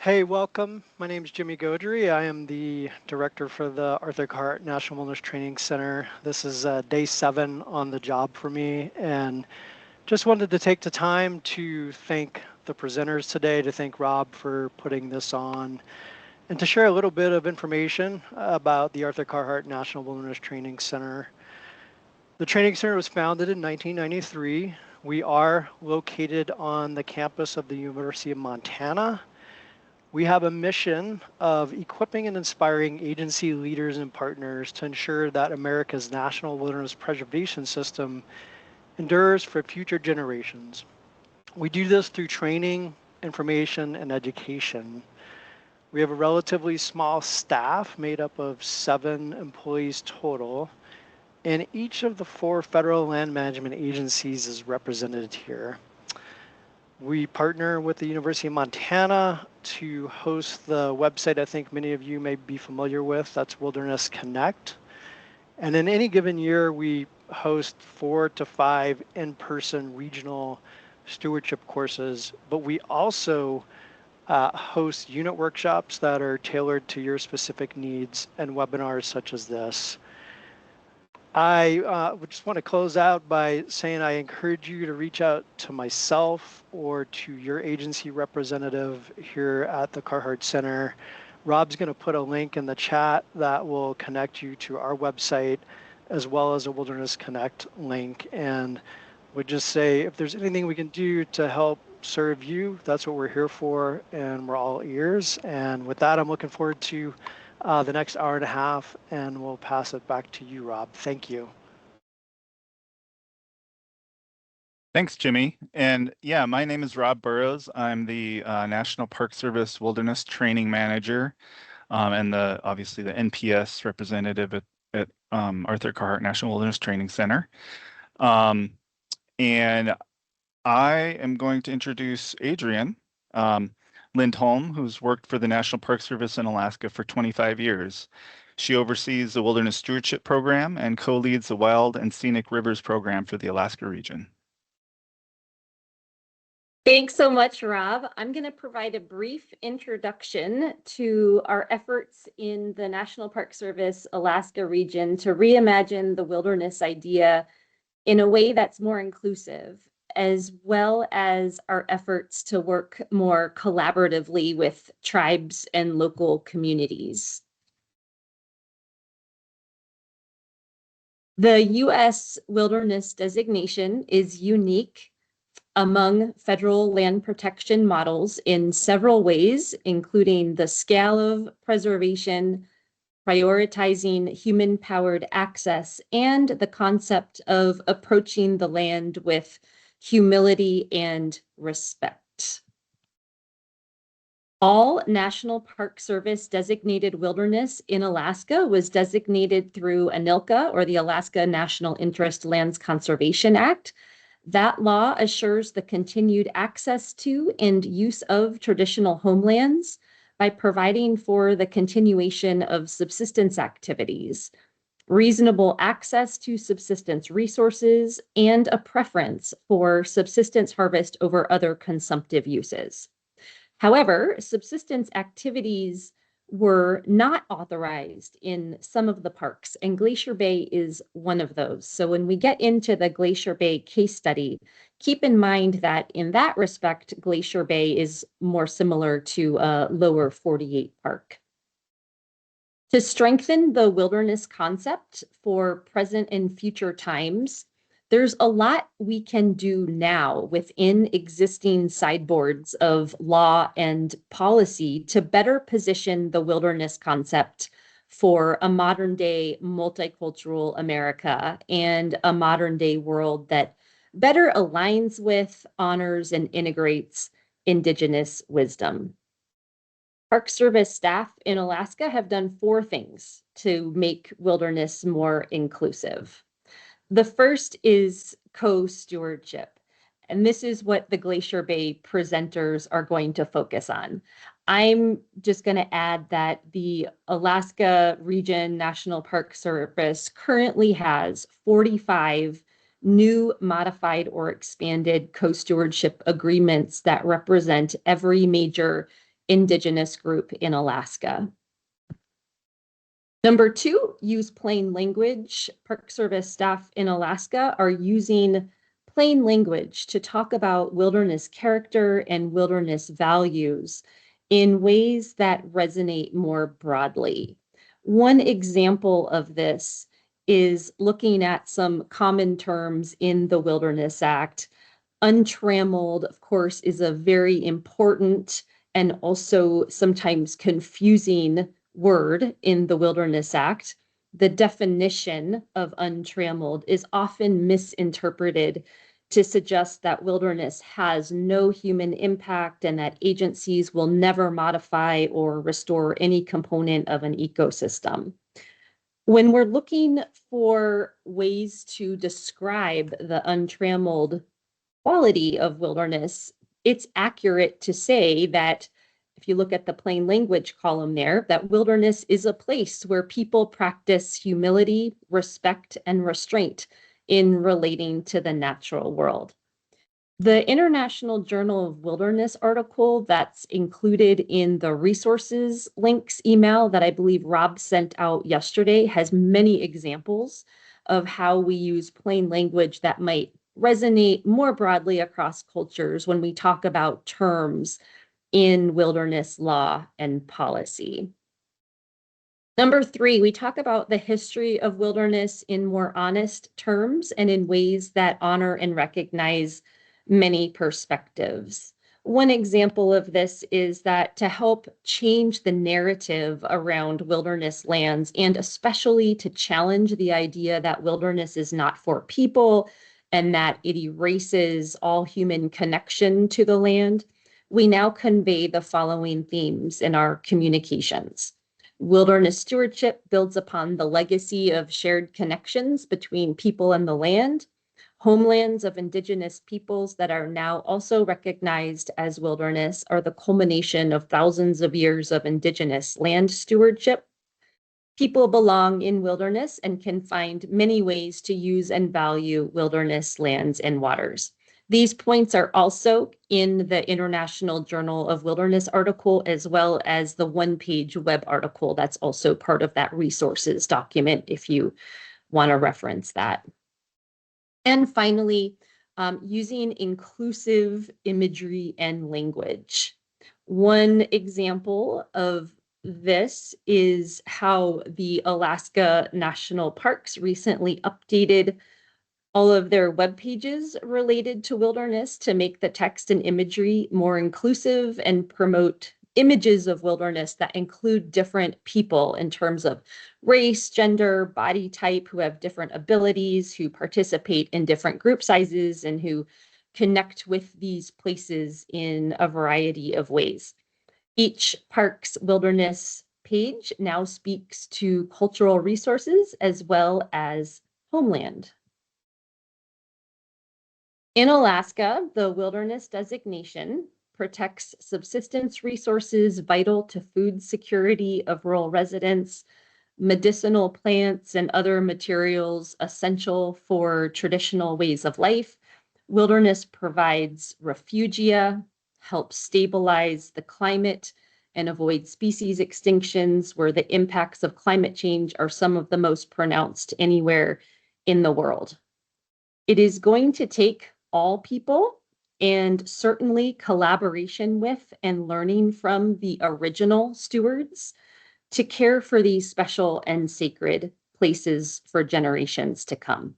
Hey, welcome. My name is Jimmy Gaudry. I am the director for the Arthur Carhart National Wilderness Training Center. This is day 7 on the job for me, and just wanted to take the time to thank the presenters today, to thank Rob for putting this on, and to share a little bit of information about the Arthur Carhart National Wilderness Training Center. The training center was founded in 1993. We are located on the campus of the University of Montana. We have a mission of equipping and inspiring agency leaders and partners to ensure that America's national wilderness preservation system endures for future generations. We do this through training, information, and education. We have a relatively small staff made up of 7 employees total, and each of the 4 federal land management agencies is represented here. We partner with the University of Montana to host the website I think many of you may be familiar with. That's Wilderness Connect. And in any given year, we host 4 to 5 in-person regional stewardship courses, but we also host unit workshops that are tailored to your specific needs and webinars such as this. I would just want to close out by saying I encourage you to reach out to myself or to your agency representative here at the Carhart Center. Rob's going to put a link in the chat that will connect you to our website as well as a Wilderness Connect link. And would just say if there's anything we can do to help serve you, that's what we're here for, and we're all ears. And with that, I'm looking forward to the next hour and a half, and we'll pass it back to you, Rob. Thank you. Thanks, Jimmy. And yeah, my name is Rob Burrows. I'm the National Park Service Wilderness Training Manager and obviously the NPS representative at Arthur Carhart National Wilderness Training Center. And I am going to introduce Adrienne Lindholm, who's worked for the National Park Service in Alaska for 25 years. She oversees the Wilderness Stewardship Program and co-leads the Wild and Scenic Rivers Program for the Alaska region. Thanks so much, Rob. I'm going to provide a brief introduction to our efforts in the National Park Service Alaska region to reimagine the wilderness idea in a way that's more inclusive, as well as our efforts to work more collaboratively with tribes and local communities. The U.S. wilderness designation is unique among federal land protection models in several ways, including the scale of preservation, prioritizing human-powered access, and the concept of approaching the land with humility and respect. All National Park Service designated wilderness in Alaska was designated through ANILCA, or the Alaska National Interest Lands Conservation Act. That law assures the continued access to and use of traditional homelands by providing for the continuation of subsistence activities, reasonable access to subsistence resources, and a preference for subsistence harvest over other consumptive uses. However, subsistence activities were not authorized in some of the parks, and Glacier Bay is one of those. So when we get into the Glacier Bay case study, keep in mind that in that respect, Glacier Bay is more similar to a lower 48 park. To strengthen the wilderness concept for present and future times, there's a lot we can do now within existing sideboards of law and policy to better position the wilderness concept for a modern day multicultural America and a modern day world that better aligns with, honors, and integrates Indigenous wisdom. Park Service staff in Alaska have done 4 things to make wilderness more inclusive. The first is co-stewardship, and this is what the Glacier Bay presenters are going to focus on. I'm just going to add that the Alaska Region National Park Service currently has 45 new modified or expanded co-stewardship agreements that represent every major Indigenous group in Alaska. Number 2, use plain language. Park Service staff in Alaska are using plain language to talk about wilderness character and wilderness values in ways that resonate more broadly. One example of this is looking at some common terms in the Wilderness Act. Untrammeled, of course, is a very important and also sometimes confusing word in the Wilderness Act. The definition of untrammeled is often misinterpreted to suggest that wilderness has no human impact and that agencies will never modify or restore any component of an ecosystem. When we're looking for ways to describe the untrammeled quality of wilderness, it's accurate to say that if you look at the plain language column there, that wilderness is a place where people practice humility, respect, and restraint in relating to the natural world. The International Journal of Wilderness article that's included in the resources links email that I believe Rob sent out yesterday has many examples of how we use plain language that might resonate more broadly across cultures when we talk about terms in wilderness law and policy. Number 3, we talk about the history of wilderness in more honest terms and in ways that honor and recognize many perspectives. One example of this is that to help change the narrative around wilderness lands, and especially to challenge the idea that wilderness is not for people and that it erases all human connection to the land, we now convey the following themes in our communications. Wilderness stewardship builds upon the legacy of shared connections between people and the land. Homelands of Indigenous peoples that are now also recognized as wilderness are the culmination of thousands of years of Indigenous land stewardship. People belong in wilderness and can find many ways to use and value wilderness lands and waters. These points are also in the International Journal of Wilderness article, as well as the one-page web article that's also part of that resources document if you want to reference that. And finally, using inclusive imagery and language. One example of this is how the Alaska National Parks recently updated all of their web pages related to wilderness to make the text and imagery more inclusive and promote images of wilderness that include different people in terms of race, gender, body type, who have different abilities, who participate in different group sizes, and who connect with these places in a variety of ways. Each park's wilderness page now speaks to cultural resources as well as homeland. In Alaska, the wilderness designation protects subsistence resources vital to food security of rural residents, medicinal plants and other materials essential for traditional ways of life. Wilderness provides refugia, helps stabilize the climate, and avoid species extinctions where the impacts of climate change are some of the most pronounced anywhere in the world. It is going to take all people and certainly collaboration with and learning from the original stewards to care for these special and sacred places for generations to come.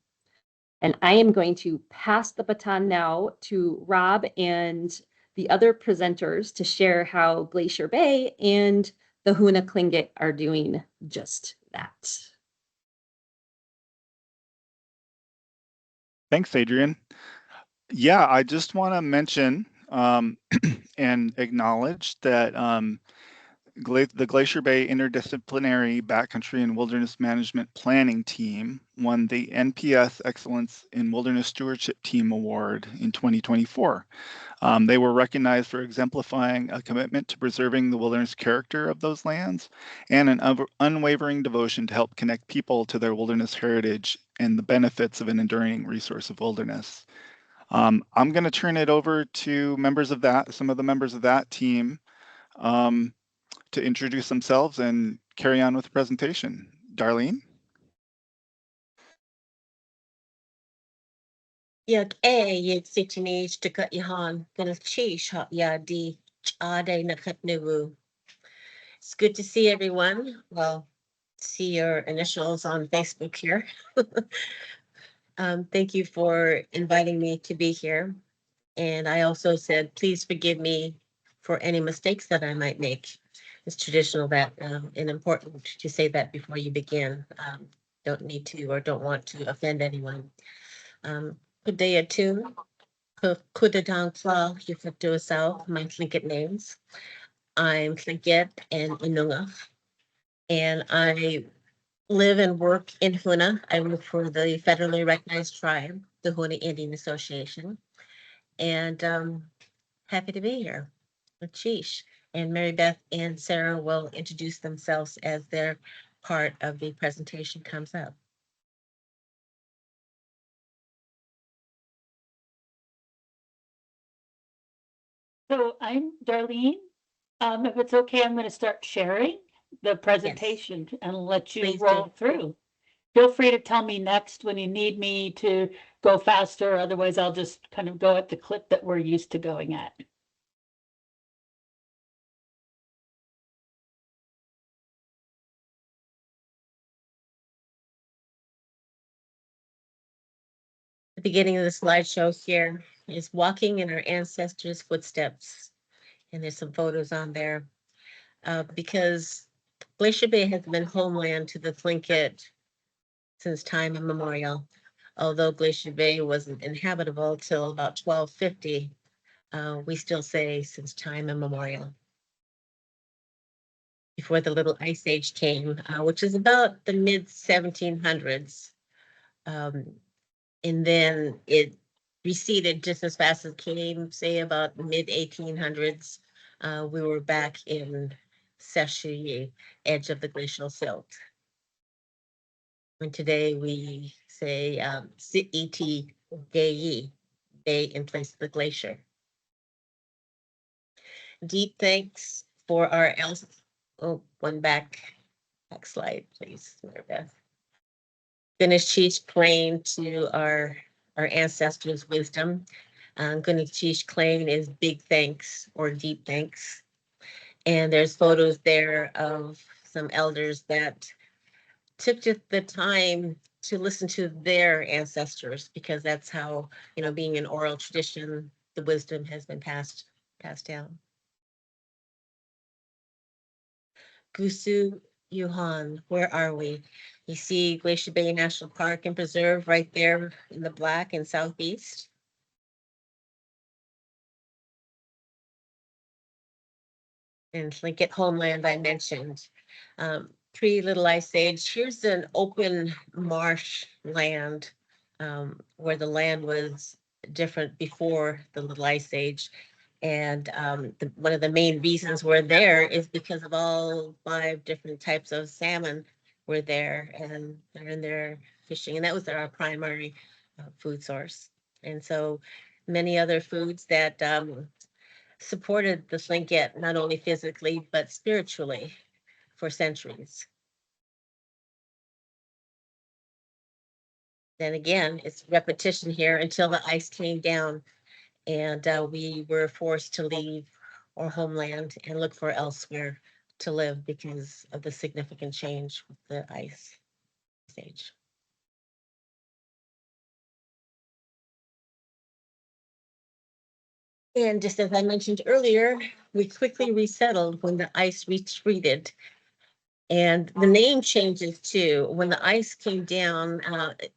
And I am going to pass the baton now to Rob and the other presenters to share how Glacier Bay and the Hoonah Tlingit are doing just that. Thanks, Adrienne. Yeah, I just want to mention and acknowledge that the Glacier Bay Interdisciplinary Backcountry and Wilderness Management Planning Team won the NPS Excellence in Wilderness Stewardship Team Award in 2024. They were recognized for exemplifying a commitment to preserving the wilderness character of those lands and an unwavering devotion to help connect people to their wilderness heritage and the benefits of an enduring resource of wilderness. I'm going to turn it over to some of the members of that team to introduce themselves and carry on with the presentation. Darlene? Yak yek sitini to cut yahan, gonna cheesh hot yadi, ade nakat newu. It's good to see everyone. Well, see your initials on Facebook here. Thank you for inviting me to be here. And I also said, please forgive me for any mistakes that I might make. It's traditional that and important to say that before you begin. Don't need to or don't want to offend anyone. Good day at two. Kudadang Kla, Yufatu South, my Tlingit names. I'm Tlingit and Inunga. And I live and work in Hoonah. I work for the federally recognized tribe, the Hoonah Indian Association. And happy to be here with Chish. And Mary Beth and Sara will introduce themselves as their part of the presentation comes up. So I'm Darlene. If it's okay, I'm going to start sharing the presentation and let you Please roll do. through. Feel free to tell me next when you need me to go faster. Otherwise, I'll just kind of go at the clip that we're used to going at. The beginning of the slideshow here is walking in our ancestors' footsteps. And there's some photos on there. Because Glacier Bay has been homeland to the Tlingit since time immemorial. Although Glacier Bay wasn't inhabitable till about 1250, we still say since time immemorial. Before the little ice age came, which is about the mid 1700s. And then it receded just as fast as it came, say about mid 1800s. We were back in Seshiye, edge of the glacial silt. And today we say Si'iti Geyi, Bay in place of the glacier. Deep thanks for our one back slide, please, Mary Beth. Ganeshish claim to our ancestors' wisdom. Ganeshish claim is big thanks or deep thanks. And there's photos there of some elders that took the time to listen to their ancestors, because that's how, being an oral tradition, the wisdom has been passed down. Gusu Yuhan, where are we? You see Glacier Bay National Park and Preserve right there in the black and southeast. And Tlingit homeland I mentioned. Pre-Little Ice Age, here's an open marsh land where the land was different before the Little Ice Age. And one of the main reasons we're there is because of all 5 different types of salmon were there, and they're in there fishing. And that was our primary food source. And so many other foods that supported the Tlingit, not only physically, but spiritually for centuries. Then again, it's repetition here until the ice came down and we were forced to leave our homeland and look for elsewhere to live because of the significant change with the ice age. And just as I mentioned earlier, we quickly resettled when the ice retreated. And the name changes too. When the ice came down,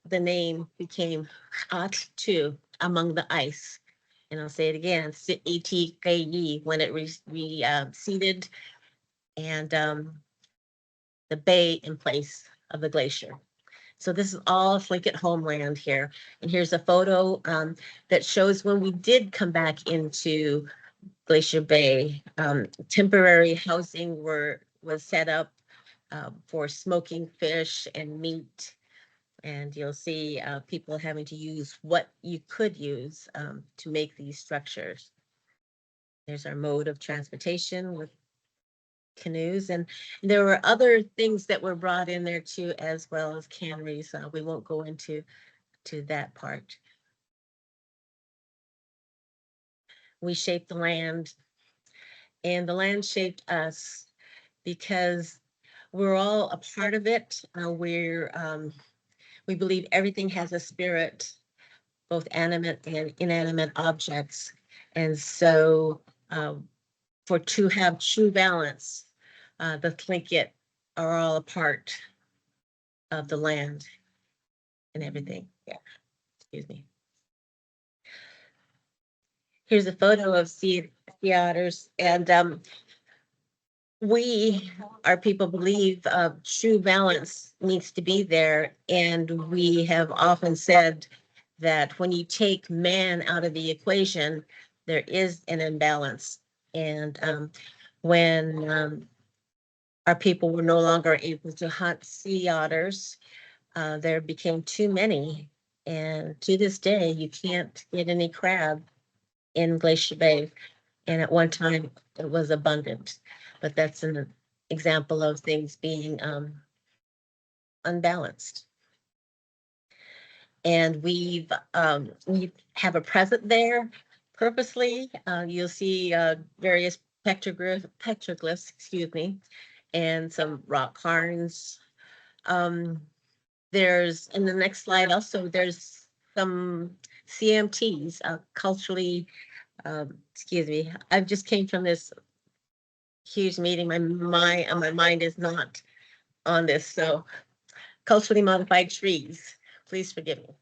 the name became At-tu, among the ice. And I'll say it again, Si'iti when it receded, and the bay in place of the glacier. So this is all Tlingit homeland here. And here's a photo that shows when we did come back into Glacier Bay. Temporary housing was set up for smoking fish and meat. And you'll see people having to use what you could use to make these structures. There's our mode of transportation with canoes, and there were other things that were brought in there too, as well as canneries. We won't go into that part. We shaped the land, and the land shaped us because we're all a part of it. We believe everything has a spirit, both animate and inanimate objects, and so to have true balance, the Tlingit are all a part of the land and everything. Yeah, excuse me. Here's a photo of sea otters, and our people believe true balance needs to be there, and we have often said that when you take man out of the equation, there is an imbalance. And when our people were no longer able to hunt sea otters, there became too many. And to this day, you can't get any crab in Glacier Bay. And at one time, it was abundant. But that's an example of things being unbalanced. And we have a present there purposely. You'll see various petroglyphs, excuse me, and some rock cairns. There's, in the next slide also, there's some CMTs, culturally, excuse me, I just came from this huge meeting. My mind is not on this. So culturally modified trees, please forgive me.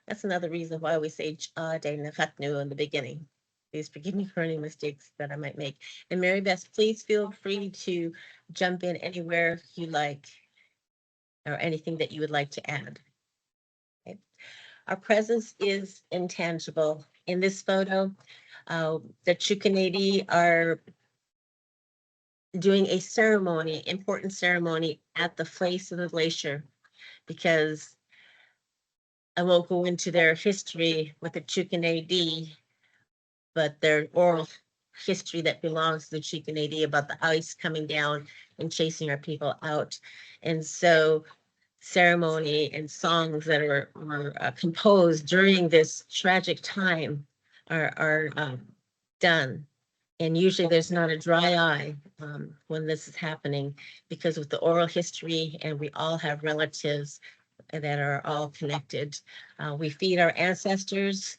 That's another reason why we say Nafaknu in the beginning. Please forgive me for any mistakes that I might make. And Mary Beth, please feel free to jump in anywhere you like, or anything that you would like to add. Okay. Our presence is intangible. In this photo, the Chukanadi are doing a ceremony, important ceremony at the face of the glacier, because I won't go into their history with the Chukanadi, but their oral history that belongs to the Chukanadi about the ice coming down and chasing our people out. And so ceremony and songs that were composed during this tragic time are done. And usually there's not a dry eye when this is happening, because with the oral history, and we all have relatives that are all connected. We feed our ancestors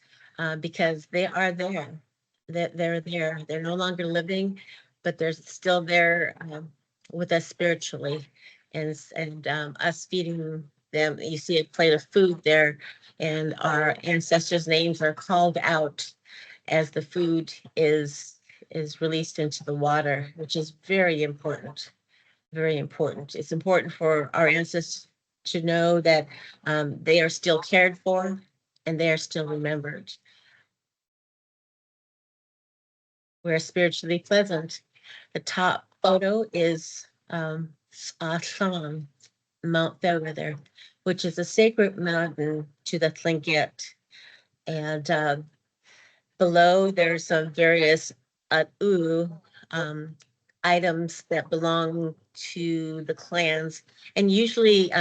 because they are there. They're there. They're no longer living, but they're still there with us spiritually, and us feeding them. You see a plate of food there, and our ancestors' names are called out as the food is released into the water, which is very important. Very important. It's important for our ancestors to know that they are still cared for and they are still remembered. We're spiritually pleasant. The top photo is Aslan, Mount Belvedere, which is a sacred mountain to the Tlingit. And below there's some various items that belong to the clans, and usually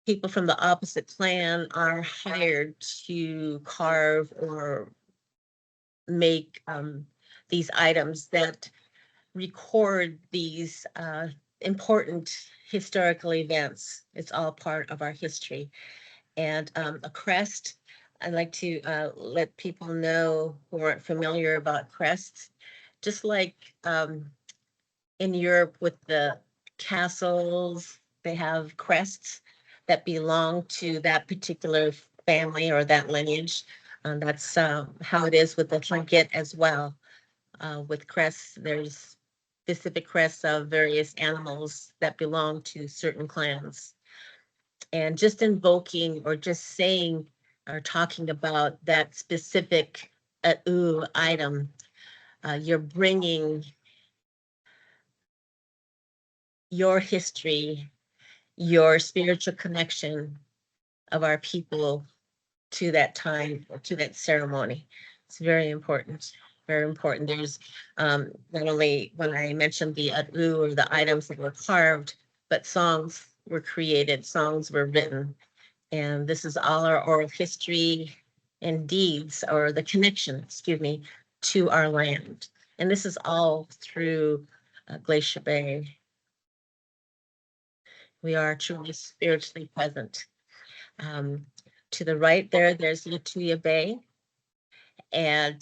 people from the opposite clan are hired to carve or make these items that record these important historical events. It's all part of our history. And a crest, I'd like to let people know who aren't familiar about crests. Just like in Europe with the castles, they have crests that belong to that particular family or that lineage. And that's how it is with the Tlingit as well. With crests, there's specific crests of various animals that belong to certain clans. And just invoking or just saying or talking about that specific item, you're bringing your history, your spiritual connection of our people to that time or to that ceremony. It's very important. very important. There's not only when I mentioned the adu or the items that were carved, but songs were created, songs were written. And this is all our oral history and deeds, or the connection, excuse me, to our land. And this is all through Glacier Bay. We are truly spiritually present. To the right there's Lituya Bay. And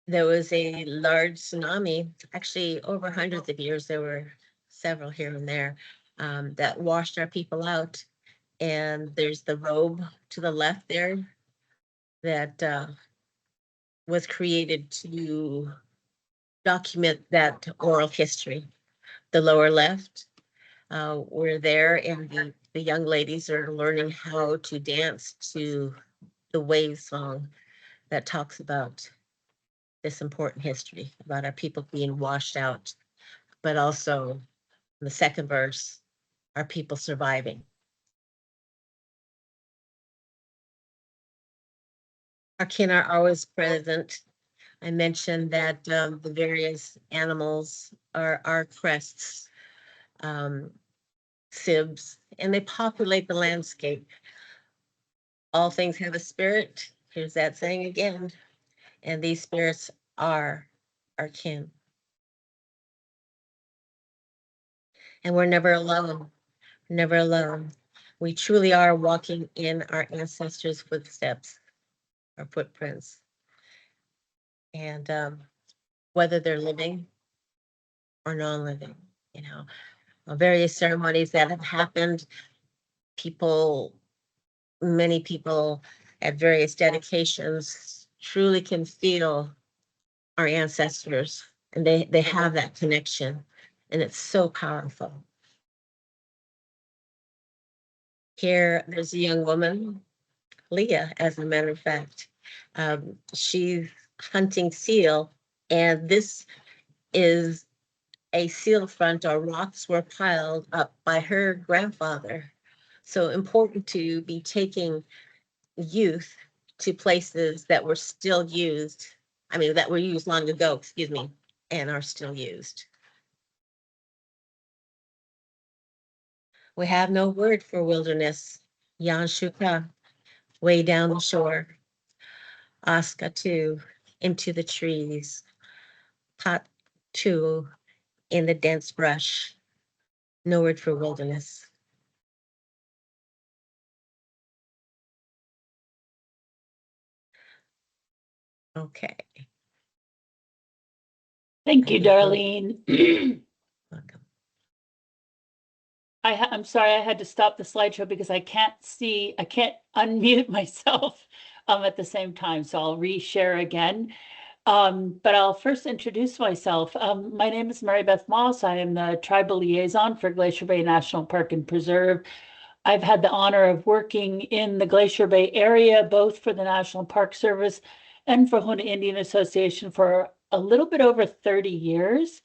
there was a large tsunami, actually over hundreds of years. There were several here and there that washed our people out. And there's the robe to the left there that was created to document that oral history. The lower left, we're there, and the young ladies are learning how to dance to the wave song that talks about this important history, about our people being washed out, but also in the second verse, our people surviving. Our kin are always present. I mentioned that the various animals are our crests, sibs, and they populate the landscape. All things have a spirit. Here's that saying again. And these spirits are our kin. And we're never alone, never alone. We truly are walking in our ancestors' footsteps, our footprints. And whether they're living or non-living, you know, various ceremonies that have happened, many people at various dedications truly can feel our ancestors, and they have that connection, and it's so powerful. Here, there's a young woman, Leah, as a matter of fact. She's hunting seal, and this is a seal front, or rocks were piled up by her grandfather. So important to be taking youth to places that were still used, that were used long ago, excuse me, and are still used. We have no word for wilderness. Yanshuka, way down the shore. Aska too, into the trees. Pot too, in the dense brush. No word for wilderness. Okay. Thank you, Darlene. Welcome. I'm sorry, I had to stop the slideshow because I can't unmute myself at the same time. So I'll reshare again. But I'll first introduce myself. My name is Beth Moss. I am the tribal liaison for Glacier Bay National Park and Preserve. I've had the honor of working in the Glacier Bay area, both for the National Park Service and for Hoonah Indian Association for a little bit over 30 years.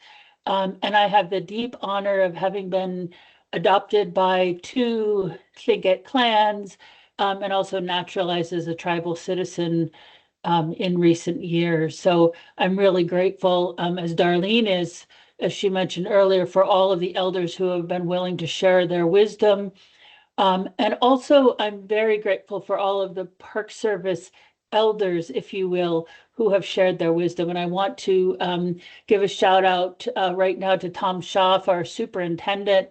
And I have the deep honor of having been adopted by 2 Tlingit clans, and also naturalized as a tribal citizen in recent years. So I'm really grateful, as Darlene is, as she mentioned earlier, for all of the elders who have been willing to share their wisdom. And also, I'm very grateful for all of the Park Service elders, if you will, who have shared their wisdom. And I want to give a shout out right now to Tom Schaff, our superintendent,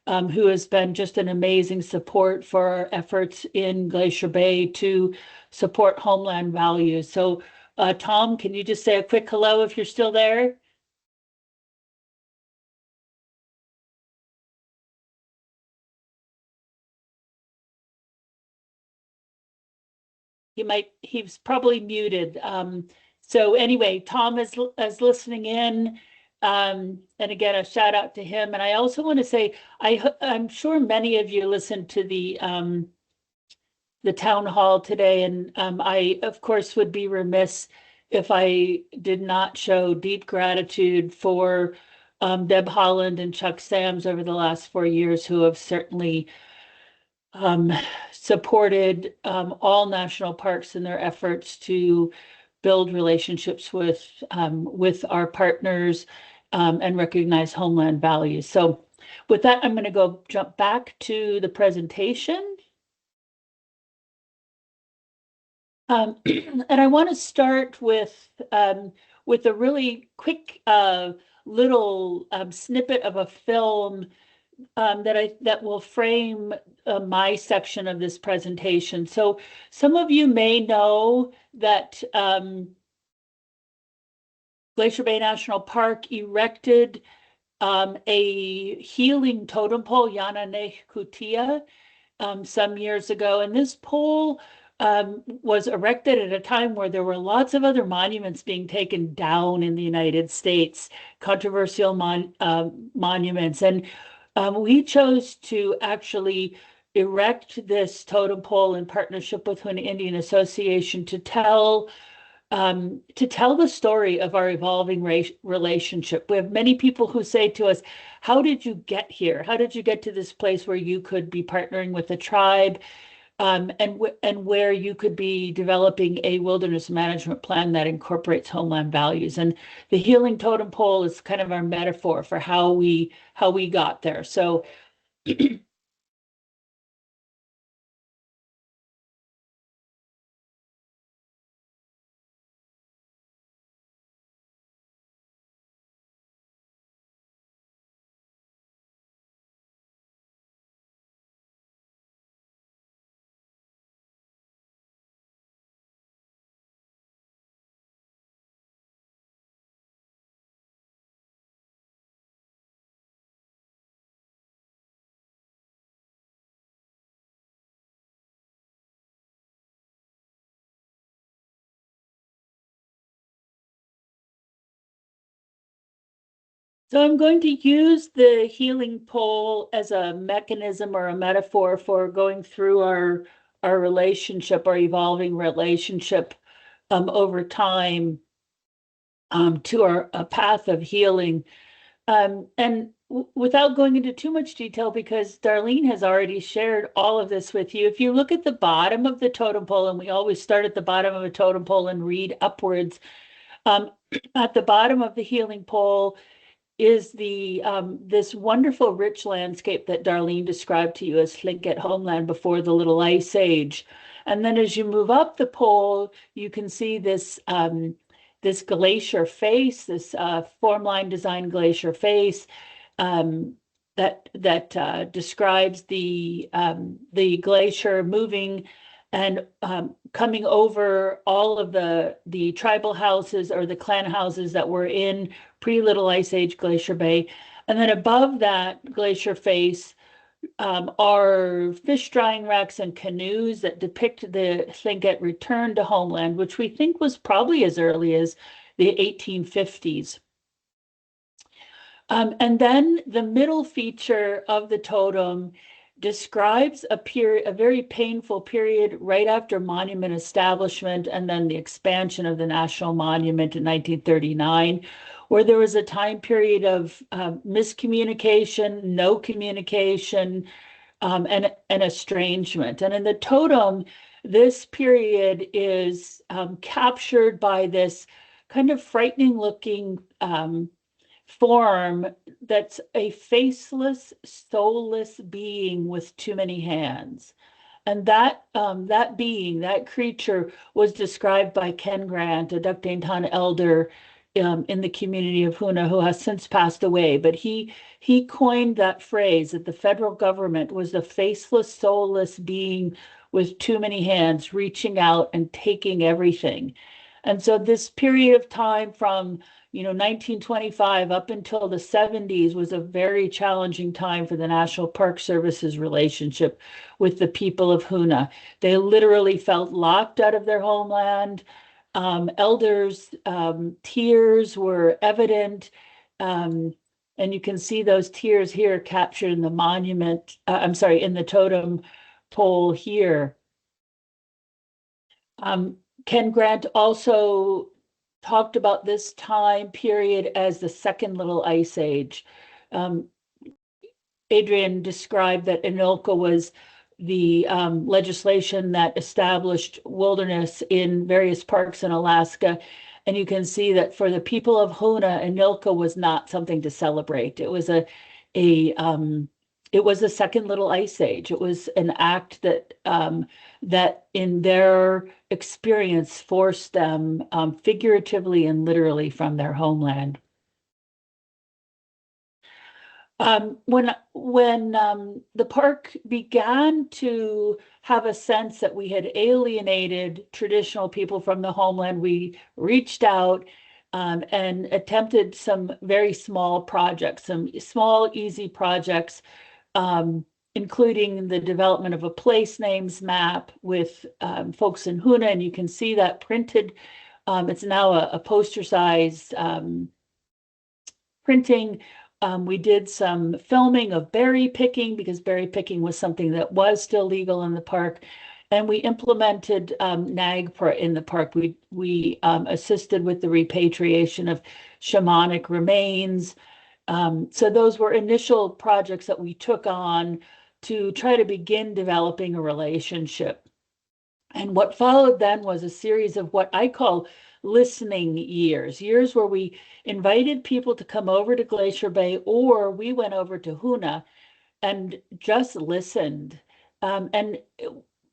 who has been just an amazing support for our efforts in Glacier Bay to support homeland values. So Tom, can you just say a quick hello if you're still there? He's probably muted. So anyway, Tom is listening in. And again, a shout out to him. And I also want to say, I'm sure many of you listened to the town hall today. And I, of course, would be remiss if I did not show deep gratitude for Deb Holland and Chuck Sams over the last 4 years, who have certainly supported all national parks in their efforts to build relationships with our partners and recognize homeland values. So with that, I'm going to jump back to the presentation. And I want to start with a really quick little snippet of a film that will frame my section of this presentation. So some of you may know that Glacier Bay National Park erected a healing totem pole, Yana Kutia, some years ago. And this pole was erected at a time where there were lots of other monuments being taken down in the United States, controversial monuments. And we chose to actually erect this totem pole in partnership with Hoonah Indian Association to tell the story of our evolving relationship. We have many people who say to us, how did you get here? How did you get to this place where you could be partnering with a tribe and where you could be developing a wilderness management plan that incorporates homeland values? And the healing totem pole is kind of our metaphor for how we got there. So So I'm going to use the healing pole as a mechanism or a metaphor for going through our relationship, our evolving relationship over time to a path of healing. And without going into too much detail, because Darlene has already shared all of this with you, if you look at the bottom of the totem pole, and we always start at the bottom of a totem pole and read upwards, at the bottom of the healing pole is this wonderful rich landscape that Darlene described to you as Tlingit homeland before the Little Ice Age. And then as you move up the pole, you can see this this glacier face, this form line design glacier face that describes the glacier moving and coming over all of the tribal houses or the clan houses that were in pre-Little Ice Age Glacier Bay. And then above that glacier face are fish drying racks and canoes that depict the Tlingit return to homeland, which we think was probably as early as the 1850s. And then the middle feature of the totem describes a very painful period right after monument establishment and then the expansion of the national monument in 1939, where there was a time period of miscommunication, no communication, and estrangement. And in the totem, this period is captured by this kind of frightening looking form that's a faceless, soulless being with too many hands. And that being, that creature, was described by Ken Grant, a Duckdainton elder in the community of Hoonah, who has since passed away. But he coined that phrase that the federal government was a faceless, soulless being with too many hands, reaching out and taking everything. And so this period of time from 1925 up until the 70s was a very challenging time for the National Park Service's relationship with the people of Hoonah. They literally felt locked out of their homeland. Elders' tears were evident. And you can see those tears here captured in the monument, in the totem pole here. Ken Grant also talked about this time period as the second Little Ice Age. Adrienne described that Anilka was the legislation that established wilderness in various parks in Alaska. And you can see that for the people of Hoonah, Anilka was not something to celebrate. It was it was a second little ice age. It was an act that that in their experience forced them figuratively and literally from their homeland. When the park began to have a sense that we had alienated traditional people from the homeland, we reached out and attempted some very small projects, some small, easy projects, including the development of a place names map with folks in Hoonah, and you can see that printed. It's now a poster-sized printing. We did some filming of berry picking because berry picking was something that was still legal in the park. And we implemented NAGPRA in the park. We assisted with the repatriation of shamanic remains. So those were initial projects that we took on to try to begin developing a relationship. And what followed then was a series of what I call listening years where we invited people to come over to Glacier Bay, or we went over to Hoonah and just listened. And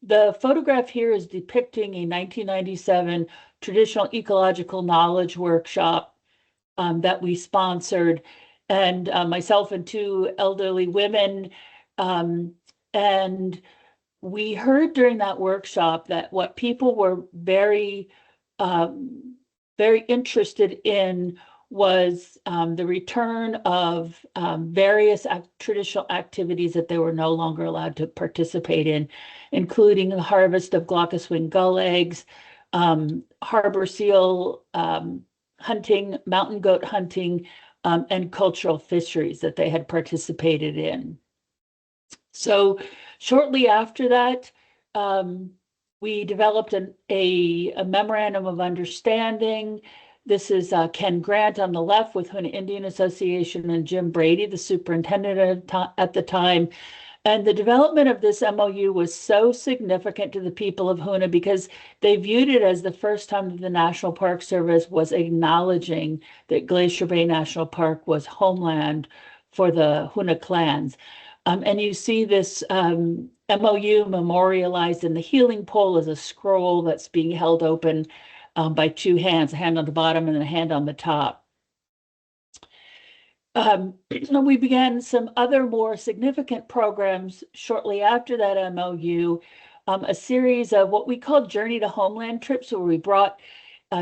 the photograph here is depicting a 1997 traditional ecological knowledge workshop that we sponsored, and myself and two elderly women. And we heard during that workshop that what people were very interested in was the return of various traditional activities that they were no longer allowed to participate in, including the harvest of glaucous-winged gull eggs, harbor seal hunting, mountain goat hunting, and cultural fisheries that they had participated in. So shortly after that, we developed a memorandum of understanding. This is Ken Grant on the left with Hoonah Indian Association and Jim Brady, the superintendent at the time. And the development of this MOU was so significant to the people of Hoonah because they viewed it as the first time that the National Park Service was acknowledging that Glacier Bay National Park was homeland for the Hoonah clans. And you see this MOU memorialized in the healing pole as a scroll that's being held open by two hands, a hand on the bottom and a hand on the top. We began some other more significant programs shortly after that MOU, a series of what we call Journey to Homeland trips, where we brought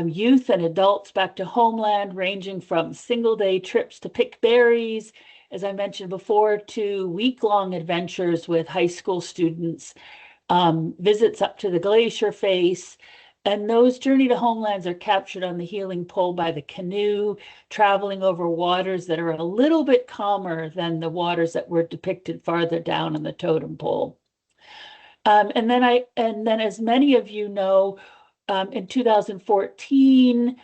youth and adults back to homeland, ranging from single-day trips to pick berries, as I mentioned before, to week-long adventures with high school students, visits up to the glacier face. And those Journey to Homelands are captured on the healing pole by the canoe, traveling over waters that are a little bit calmer than the waters that were depicted farther down on the totem pole. And then, as many of you know, in 2014,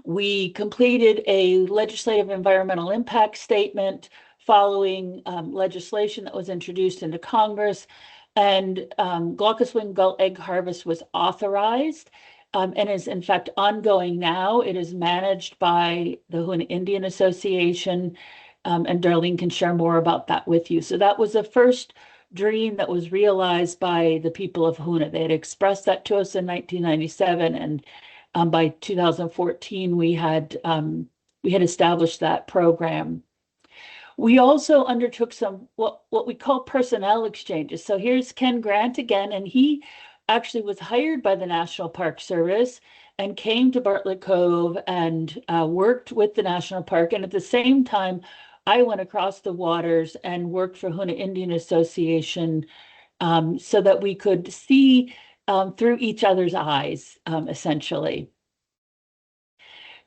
we completed a legislative environmental impact statement following legislation that was introduced into Congress, and glaucous-winged gull egg harvest was authorized and is in fact ongoing now. It is managed by the Hoonah Indian Association, and Darlene can share more about that with you. So that was the first dream that was realized by the people of Hoonah. They had expressed that to us in 1997, and by 2014, we had established that program. We also undertook some what we call personnel exchanges. So here's Ken Grant again, and he actually was hired by the National Park Service and came to Bartlett Cove and worked with the National Park. And at the same time, I went across the waters and worked for Hoonah Indian Association so that we could see through each other's eyes, essentially.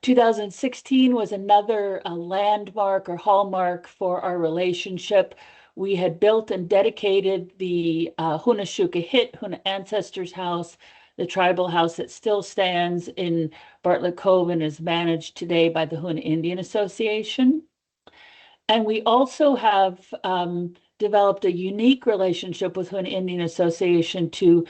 2016 was another landmark or hallmark for our relationship. We had built and dedicated the Hoonah Shuka Hit, Hoonah Ancestors House, the tribal house that still stands in Bartlett Cove and is managed today by the Hoonah Indian Association. And we also have developed a unique relationship with Hoonah Indian Association to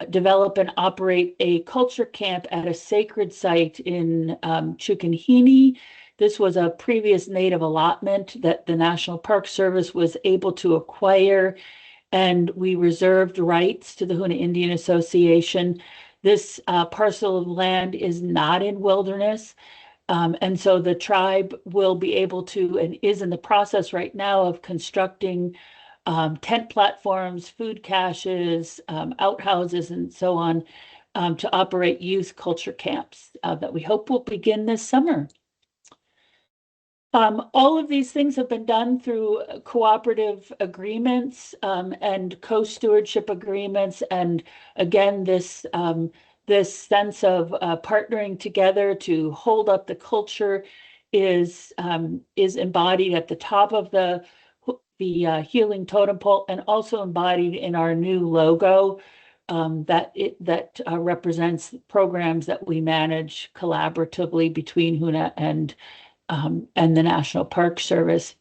develop and operate a culture camp at a sacred site in Chukanhini. This was a previous native allotment that the National Park Service was able to acquire, and we reserved rights to the Hoonah Indian Association. This parcel of land is not in wilderness. And so the tribe will be able to, and is in the process right now of constructing tent platforms, food caches, outhouses, and so on, to operate youth culture camps that we hope will begin this summer. All of these things have been done through cooperative agreements and co-stewardship agreements. And again, this sense of partnering together to hold up the culture is embodied at the top of the healing totem pole, and also embodied in our new logo that represents programs that we manage collaboratively between Hoonah and the National Park Service.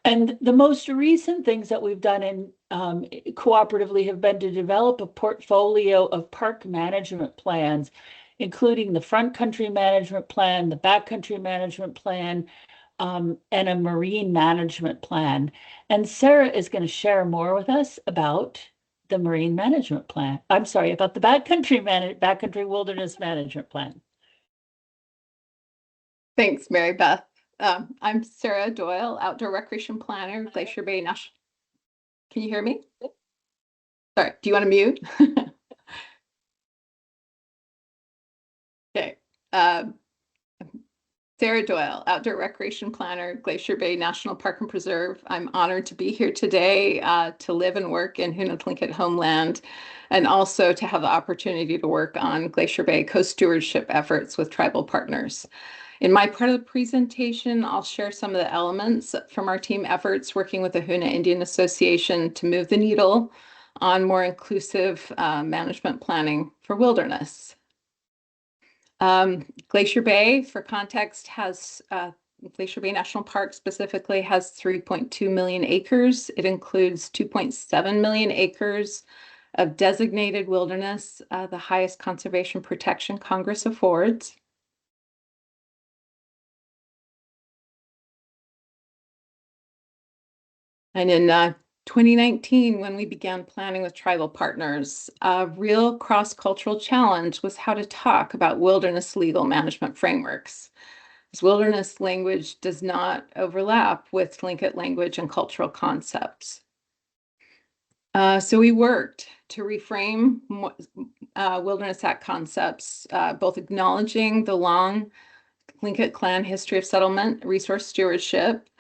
And the most recent things that we've done in cooperatively have been to develop a portfolio of park management plans, including the front country management plan, the backcountry management plan, and a marine management plan. And Sara is going to share more with us about the marine management plan. I'm sorry, about the backcountry wilderness management plan. Thanks, Mary Beth. I'm Sara Doyle, Outdoor Recreation Planner, Glacier Bay National. Can you hear me? Sorry, do you want to mute? Okay. Sara Doyle, Outdoor Recreation Planner, Glacier Bay National Park and Preserve. I'm honored to be here today to live and work in Hoonah Tlingit homeland, and also to have the opportunity to work on Glacier Bay co-stewardship efforts with tribal partners. In my part of the presentation, I'll share some of the elements from our team efforts working with the Hoonah Indian Association to move the needle on more inclusive management planning for wilderness. Glacier Bay, for context, has Glacier Bay National Park specifically has 3.2 million acres. It includes 2.7 million acres of designated wilderness, the highest conservation protection Congress affords. And in 2019, when we began planning with tribal partners, a real cross-cultural challenge was how to talk about wilderness legal management frameworks. This wilderness language does not overlap with Tlingit language and cultural concepts. So we worked to reframe Wilderness Act concepts, both acknowledging the long Tlingit clan history of settlement, resource stewardship,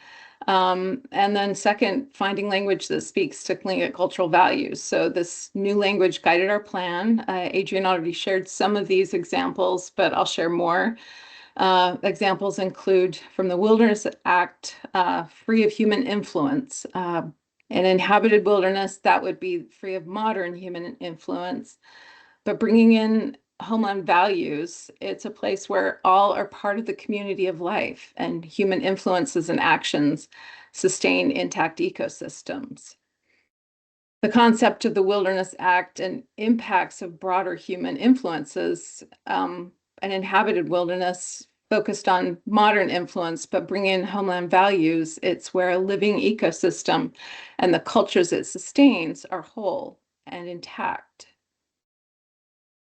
and then second, finding language that speaks to Tlingit cultural values. So this new language guided our plan. Adrienne already shared some of these examples, but I'll share more. Examples include from the Wilderness Act, free of human influence. An inhabited wilderness, that would be free of modern human influence, but bringing in homeland values, it's a place where all are part of the community of life, and human influences and actions sustain intact ecosystems. The concept of the Wilderness Act and impacts of broader human influences, an inhabited wilderness focused on modern influence, but bring in homeland values. It's where a living ecosystem and the cultures it sustains are whole and intact.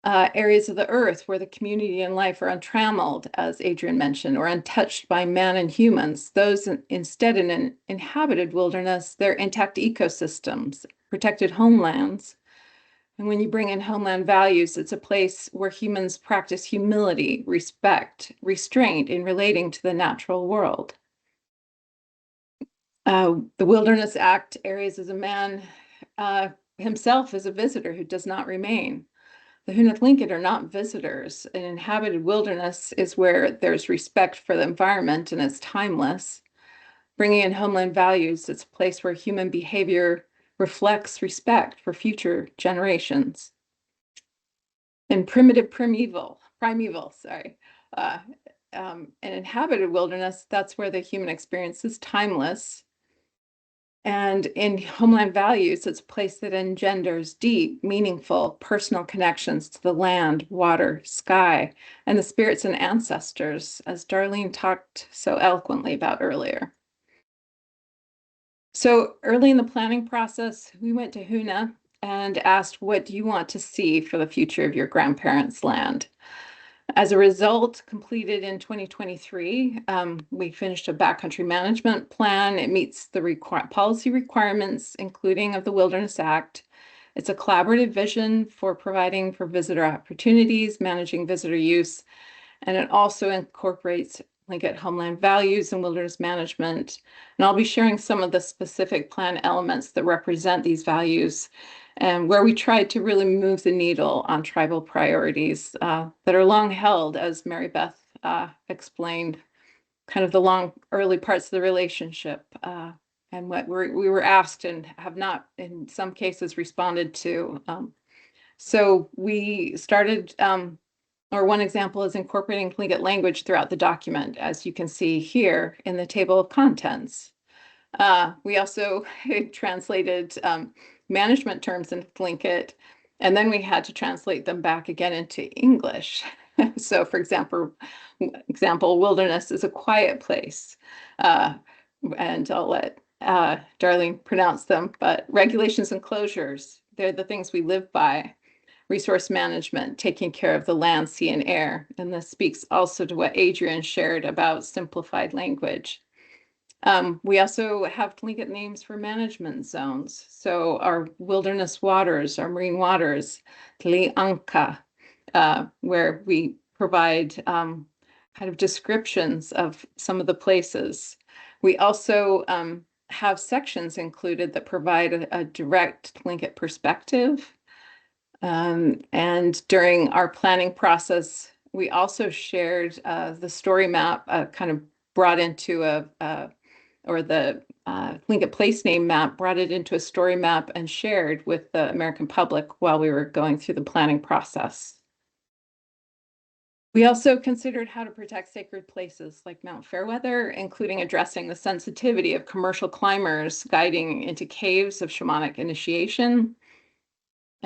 Areas of the earth where the community and life are untrammeled, as Adrienne mentioned, or untouched by man and humans. Those instead in an inhabited wilderness, they're intact ecosystems, protected homelands. And when you bring in homeland values, it's a place where humans practice humility, respect, restraint in relating to the natural world. The Wilderness Act areas as a man himself is a visitor who does not remain. The Hoonah Tlingit are not visitors. An inhabited wilderness is where there's respect for the environment and it's timeless. Bringing in homeland values, it's a place where human behavior reflects respect for future generations. And primeval, an inhabited wilderness, that's where the human experience is timeless. And in homeland values, it's a place that engenders deep, meaningful, personal connections to the land, water, sky, and the spirits and ancestors, as Darlene talked so eloquently about earlier. So early in the planning process, we went to Hoonah and asked, what do you want to see for the future of your grandparents' land? As a result, completed in 2023, we finished a backcountry management plan. It meets the policy requirements, including of the Wilderness Act. It's a collaborative vision for providing for visitor opportunities, managing visitor use, and it also incorporates Tlingit homeland values and wilderness management. And I'll be sharing some of the specific plan elements that represent these values and where we tried to really move the needle on tribal priorities that are long held, as Mary Beth explained, kind of the long early parts of the relationship and what we were asked and have not, in some cases, responded to. So we started, or one example is incorporating Tlingit language throughout the document, as you can see here in the table of contents. We also translated management terms into Tlingit, and then we had to translate them back again into English. So for example, wilderness is a quiet place. And I'll let Darlene pronounce them, but regulations and closures, they're the things we live by. Resource management, taking care of the land, sea, and air. And this speaks also to what Adrienne shared about simplified language. We also have Tlingit names for management zones. So our wilderness waters, our marine waters, Tlianka, where we provide kind of descriptions of some of the places. We also have sections included that provide a direct Tlingit perspective. And during our planning process, we also shared the story map, kind of brought into or the Tlingit place name map, brought it into a story map and shared with the American public while we were going through the planning process. We also considered how to protect sacred places like Mount Fairweather, including addressing the sensitivity of commercial climbers guiding into caves of shamanic initiation.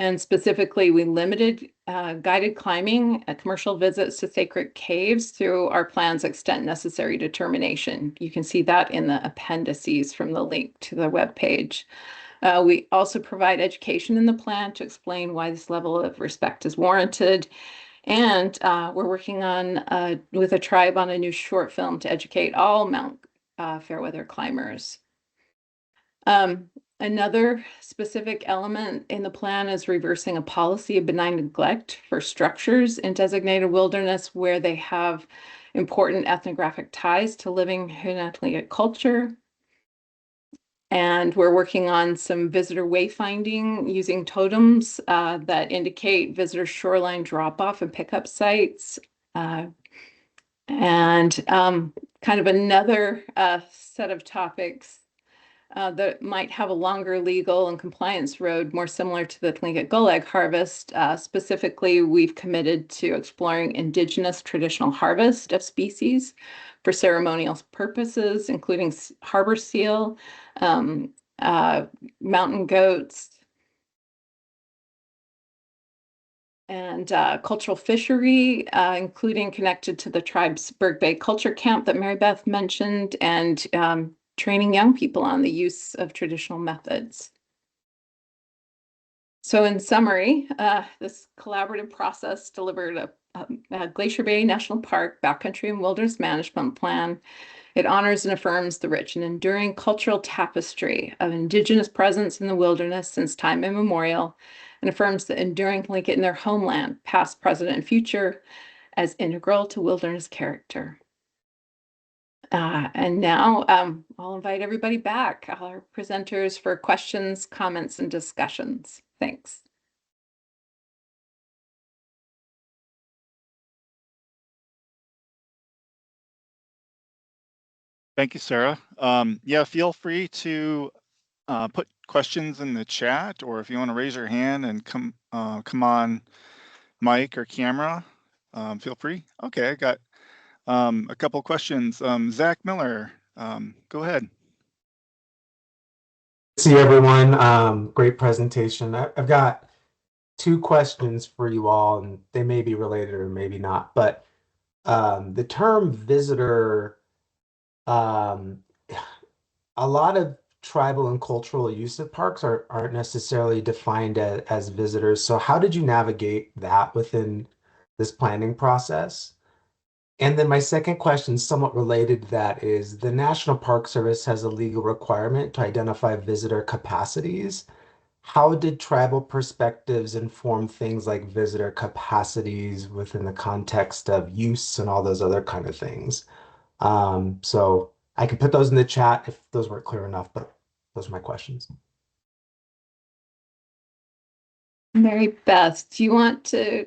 And specifically, we limited guided climbing at commercial visits to sacred caves through our plan's extent necessary determination. You can see that in the appendices from the link to the webpage. We also provide education in the plan to explain why this level of respect is warranted. And we're working on with a tribe on a new short film to educate all Mount Fairweather climbers. Another specific element in the plan is reversing a policy of benign neglect for structures in designated wilderness where they have important ethnographic ties to living Hoonah Tlingit culture. And we're working on some visitor wayfinding using totems that indicate visitor shoreline drop-off and pickup sites. And kind of another set of topics that might have a longer legal and compliance road, more similar to the Tlingit gull egg harvest. Specifically, we've committed to exploring indigenous traditional harvest of species for ceremonial purposes, including harbor seal, mountain goats, and cultural fishery, including connected to the tribe's Berg Bay Culture Camp that Mary Beth mentioned, and training young people on the use of traditional methods. So in summary, this collaborative process delivered a Glacier Bay National Park Backcountry and Wilderness Management Plan. It honors and affirms the rich and enduring cultural tapestry of Indigenous presence in the wilderness since time immemorial, and affirms the enduring Tlingit in their homeland, past, present, and future, as integral to wilderness character. And now I'll invite everybody back, our presenters, for questions, comments, and discussions. Thanks. Thank you, Sara. Yeah, feel free to put questions in the chat, or if you want to raise your hand and come on mic or camera, feel free. Okay, I got a couple questions. Zach Miller, go ahead. See everyone. Great presentation. I've got two questions for you all, and they may be related or maybe not. But the term visitor, um, a lot of tribal and cultural use of parks aren't necessarily defined as visitors. So how did you navigate that within this planning process? And then my second question, somewhat related to that, is the National Park Service has a legal requirement to identify visitor capacities. How did tribal perspectives inform things like visitor capacities within the context of use and all those other kind of things? So I can put those in the chat if those weren't clear enough, but those are my questions. Mary Beth, do you want to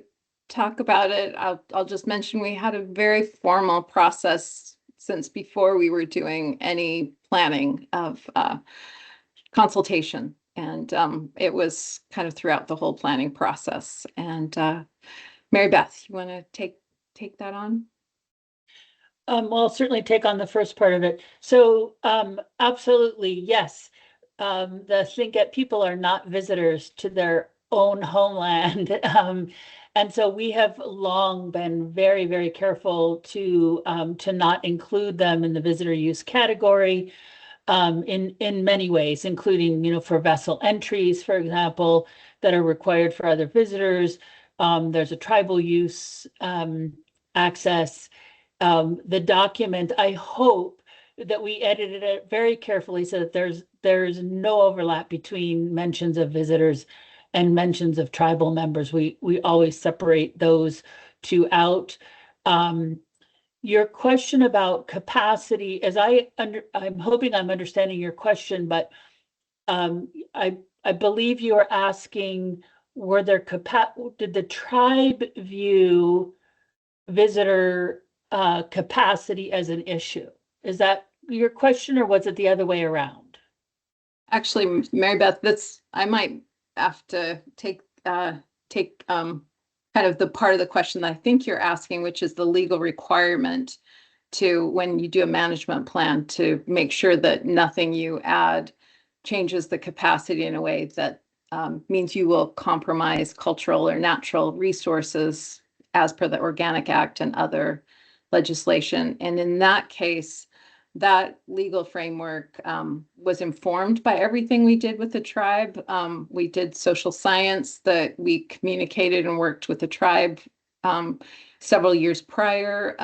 talk about it? I'll just mention we had a very formal process since before we were doing any planning of consultation. And it was kind of throughout the whole planning process. And Mary Beth, you want to take that on? Well, I'll certainly take on the first part of it. So absolutely, yes. The Tlingit people are not visitors to their own homeland. And so we have long been very, very careful to not include them in the visitor use category in many ways, including, for vessel entries, for example, that are required for other visitors. There's a tribal use access. The document, I hope that we edited it very carefully so that there's no overlap between mentions of visitors and mentions of tribal members. We always separate those two out. Your question about capacity, I'm hoping I'm understanding your question, but I believe you are asking, did the tribe view visitor capacity as an issue? Is that your question, or was it the other way around? Actually, Mary Beth, I might have to take kind of the part of the question that I think you're asking, which is the legal requirement to, when you do a management plan, to make sure that nothing you add changes the capacity in a way that means you will compromise cultural or natural resources as per the Organic Act and other legislation. And in that case, that legal framework was informed by everything we did with the tribe. We did social science that we communicated and worked with the tribe several years prior.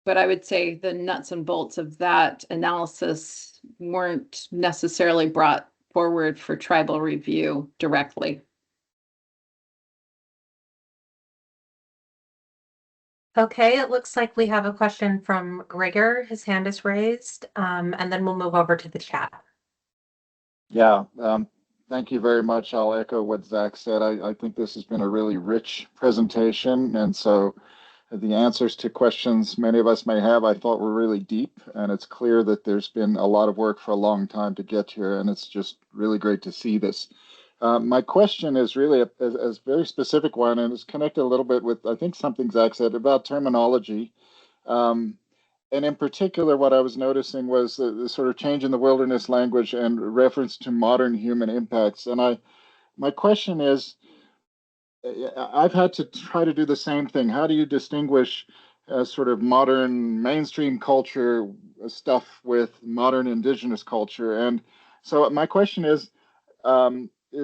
But I would say the nuts and bolts of that analysis weren't necessarily brought forward for tribal review directly. Okay, it looks like we have a question from Gregor. His hand is raised, and then we'll move over to the chat. Yeah, thank you very much. I'll echo what Zach said. I think this has been a really rich presentation. And so the answers to questions many of us may have, I thought were really deep. And it's clear that there's been a lot of work for a long time to get here. And it's just really great to see this. My question is really a very specific one, and it's connected a little bit with, I think, something Zach said about terminology. And in particular, what I was noticing was the sort of change in the wilderness language and reference to modern human impacts. And my question is, I've had to try to do the same thing. How do you distinguish sort of modern mainstream culture stuff with modern indigenous culture? And so my question is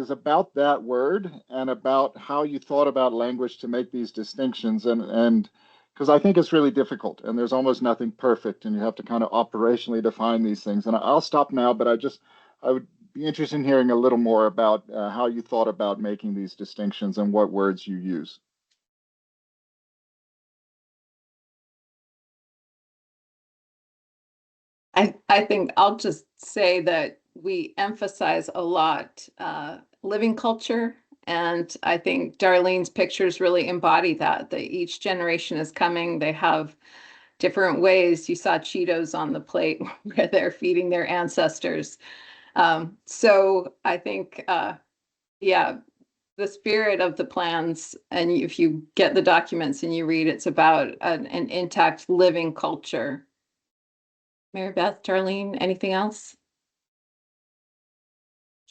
about that word and about how you thought about language to make these distinctions, and because I think it's really difficult and there's almost nothing perfect, and you have to kind of operationally define these things. And I'll stop now, but I would be interested in hearing a little more about how you thought about making these distinctions and what words you use. I think I'll just say that we emphasize a lot living culture. And I think Darlene's pictures really embody that each generation is coming. They have different ways. You saw Cheetos on the plate where they're feeding their ancestors. So I think, yeah, the spirit of the plans, and if you get the documents and you read, it's about an intact living culture. Mary Beth, Darlene, anything else?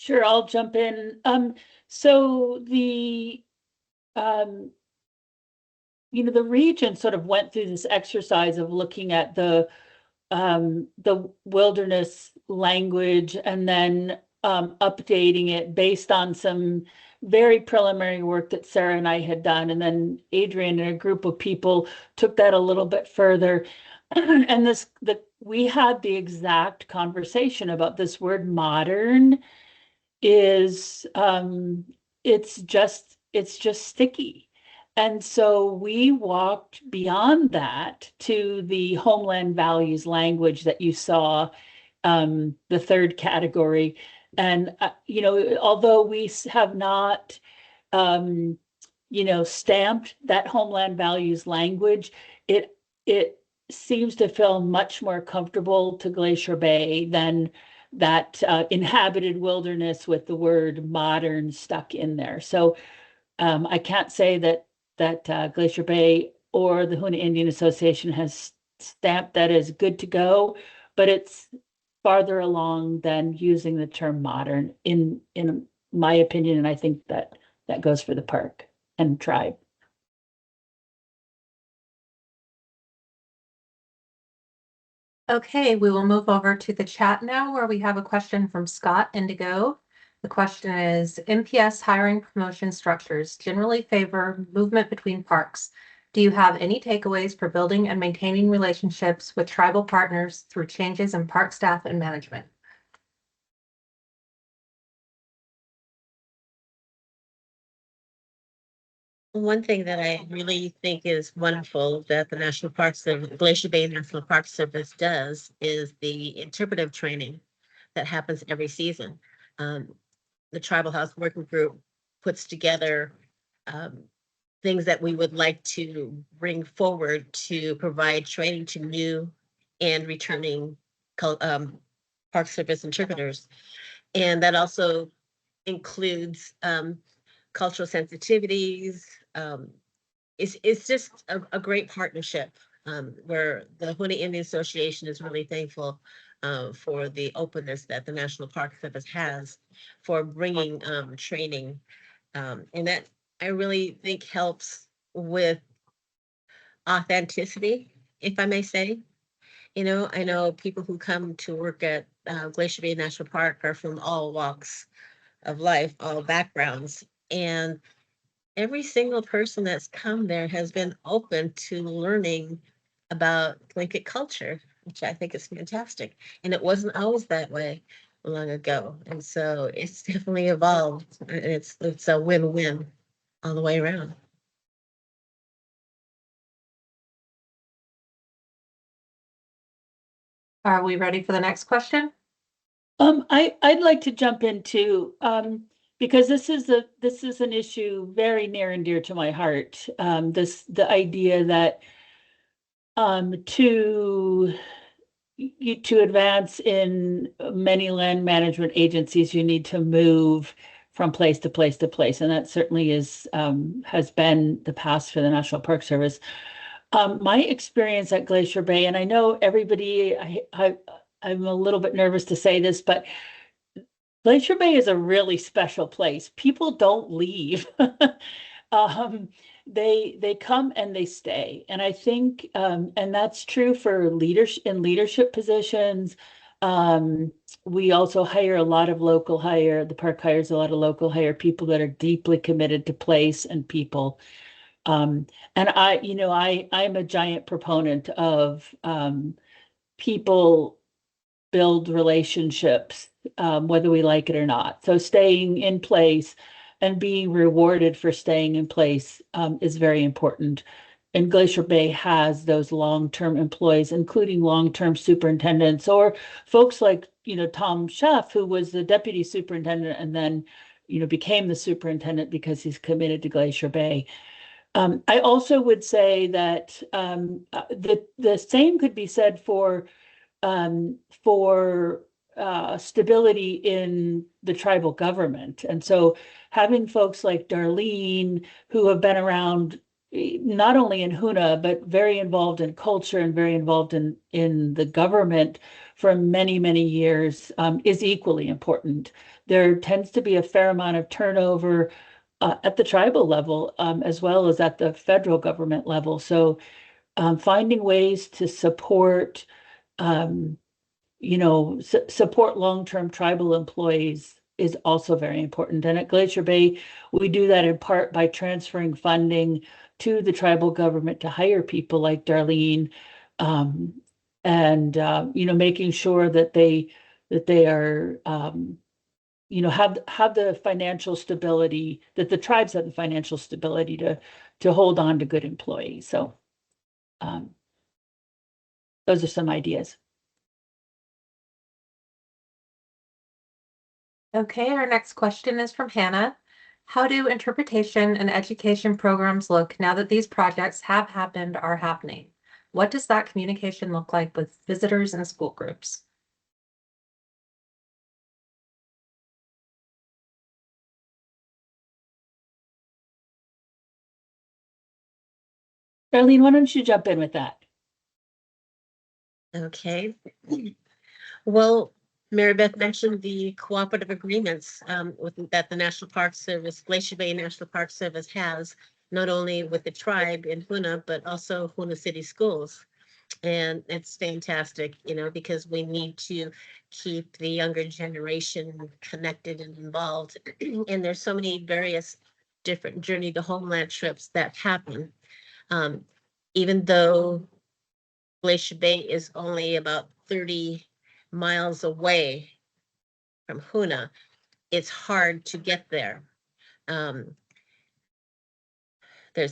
Sure, I'll jump in. So the the region sort of went through this exercise of looking at the wilderness language and then updating it based on some very preliminary work that Sara and I had done. And then Adrienne and a group of people took that a little bit further. And we had the exact conversation about this word modern is it's just sticky. And so we walked beyond that to the homeland values language that you saw, the third category. And, although we have not, stamped that homeland values language, it seems to feel much more comfortable to Glacier Bay than that inhabited wilderness with the word modern stuck in there. So I can't say that Glacier Bay or the Hoonah Indian Association has stamped that as good to go, but it's farther along than using the term modern in my opinion, and I think that goes for the park and tribe. Okay, we will move over to the chat now where we have a question from Scott Indigo. The question is, NPS hiring promotion structures generally favor movement between parks. Do you have any takeaways for building and maintaining relationships with tribal partners through changes in park staff and management? One thing that I really think is wonderful that the National Park Service, Glacier Bay National Park Service does is the interpretive training that happens every season. The Tribal House Working Group puts together things that we would like to bring forward to provide training to new and returning Park Service interpreters. And that also includes cultural sensitivities. It's just a great partnership where the Hoonah Indian Association is really thankful for the openness that the National Park Service has for bringing training. And that I really think helps with authenticity, if I may say. I know people who come to work at Glacier Bay National Park are from all walks of life, all backgrounds. And every single person that's come there has been open to learning about Tlingit culture, which I think is fantastic. And it wasn't always that way long ago. And so it's definitely evolved. And it's a win-win all the way around. Are we ready for the next question? I'd like to jump into because this is an issue very near and dear to my heart. The idea that to advance in many land management agencies, you need to move from place to place to place, and that certainly has been the past for the National Park Service. My experience at Glacier Bay, and I know everybody, I'm a little bit nervous to say this, but Glacier Bay is a really special place. People don't leave. They come and they stay. And I think, and that's true for leadership positions. We also hire a lot of the park hires a lot of local hire people that are deeply committed to place and people. And I'm a giant proponent of people build relationships, whether we like it or not. So staying in place and being rewarded for staying in place is very important. And Glacier Bay has those long-term employees, including long-term superintendents or folks like, Tom Schaff, who was the deputy superintendent and then, became the superintendent because he's committed to Glacier Bay. I also would say that the same could be said for stability in the tribal government. And so having folks like Darlene, who have been around not only in Hoonah, but very involved in culture and very involved in the government for many, many years, is equally important. There tends to be a fair amount of turnover at the tribal level, as well as at the federal government level. So finding ways to support, support long-term tribal employees is also very important. And at Glacier Bay, we do that in part by transferring funding to the tribal government to hire people like Darlene, and making sure that they are have the financial stability, that the tribes have the financial stability to hold on to good employees. So those are some ideas. Okay, our next question is from Hannah. How do interpretation and education programs look now that these projects have happened, are happening? What does that communication look like with visitors and school groups? Darlene, why don't you jump in with that? Okay. Well, Mary Beth mentioned the cooperative agreements that the National Park Service, Glacier Bay National Park Service has, not only with the tribe in Hoonah, but also Hoonah City Schools. And it's fantastic, because we need to keep the younger generation connected and involved. And there's so many various different journey to homeland trips that happen. Even though Glacier Bay is only about 30 miles away from Hoonah, it's hard to get there. There's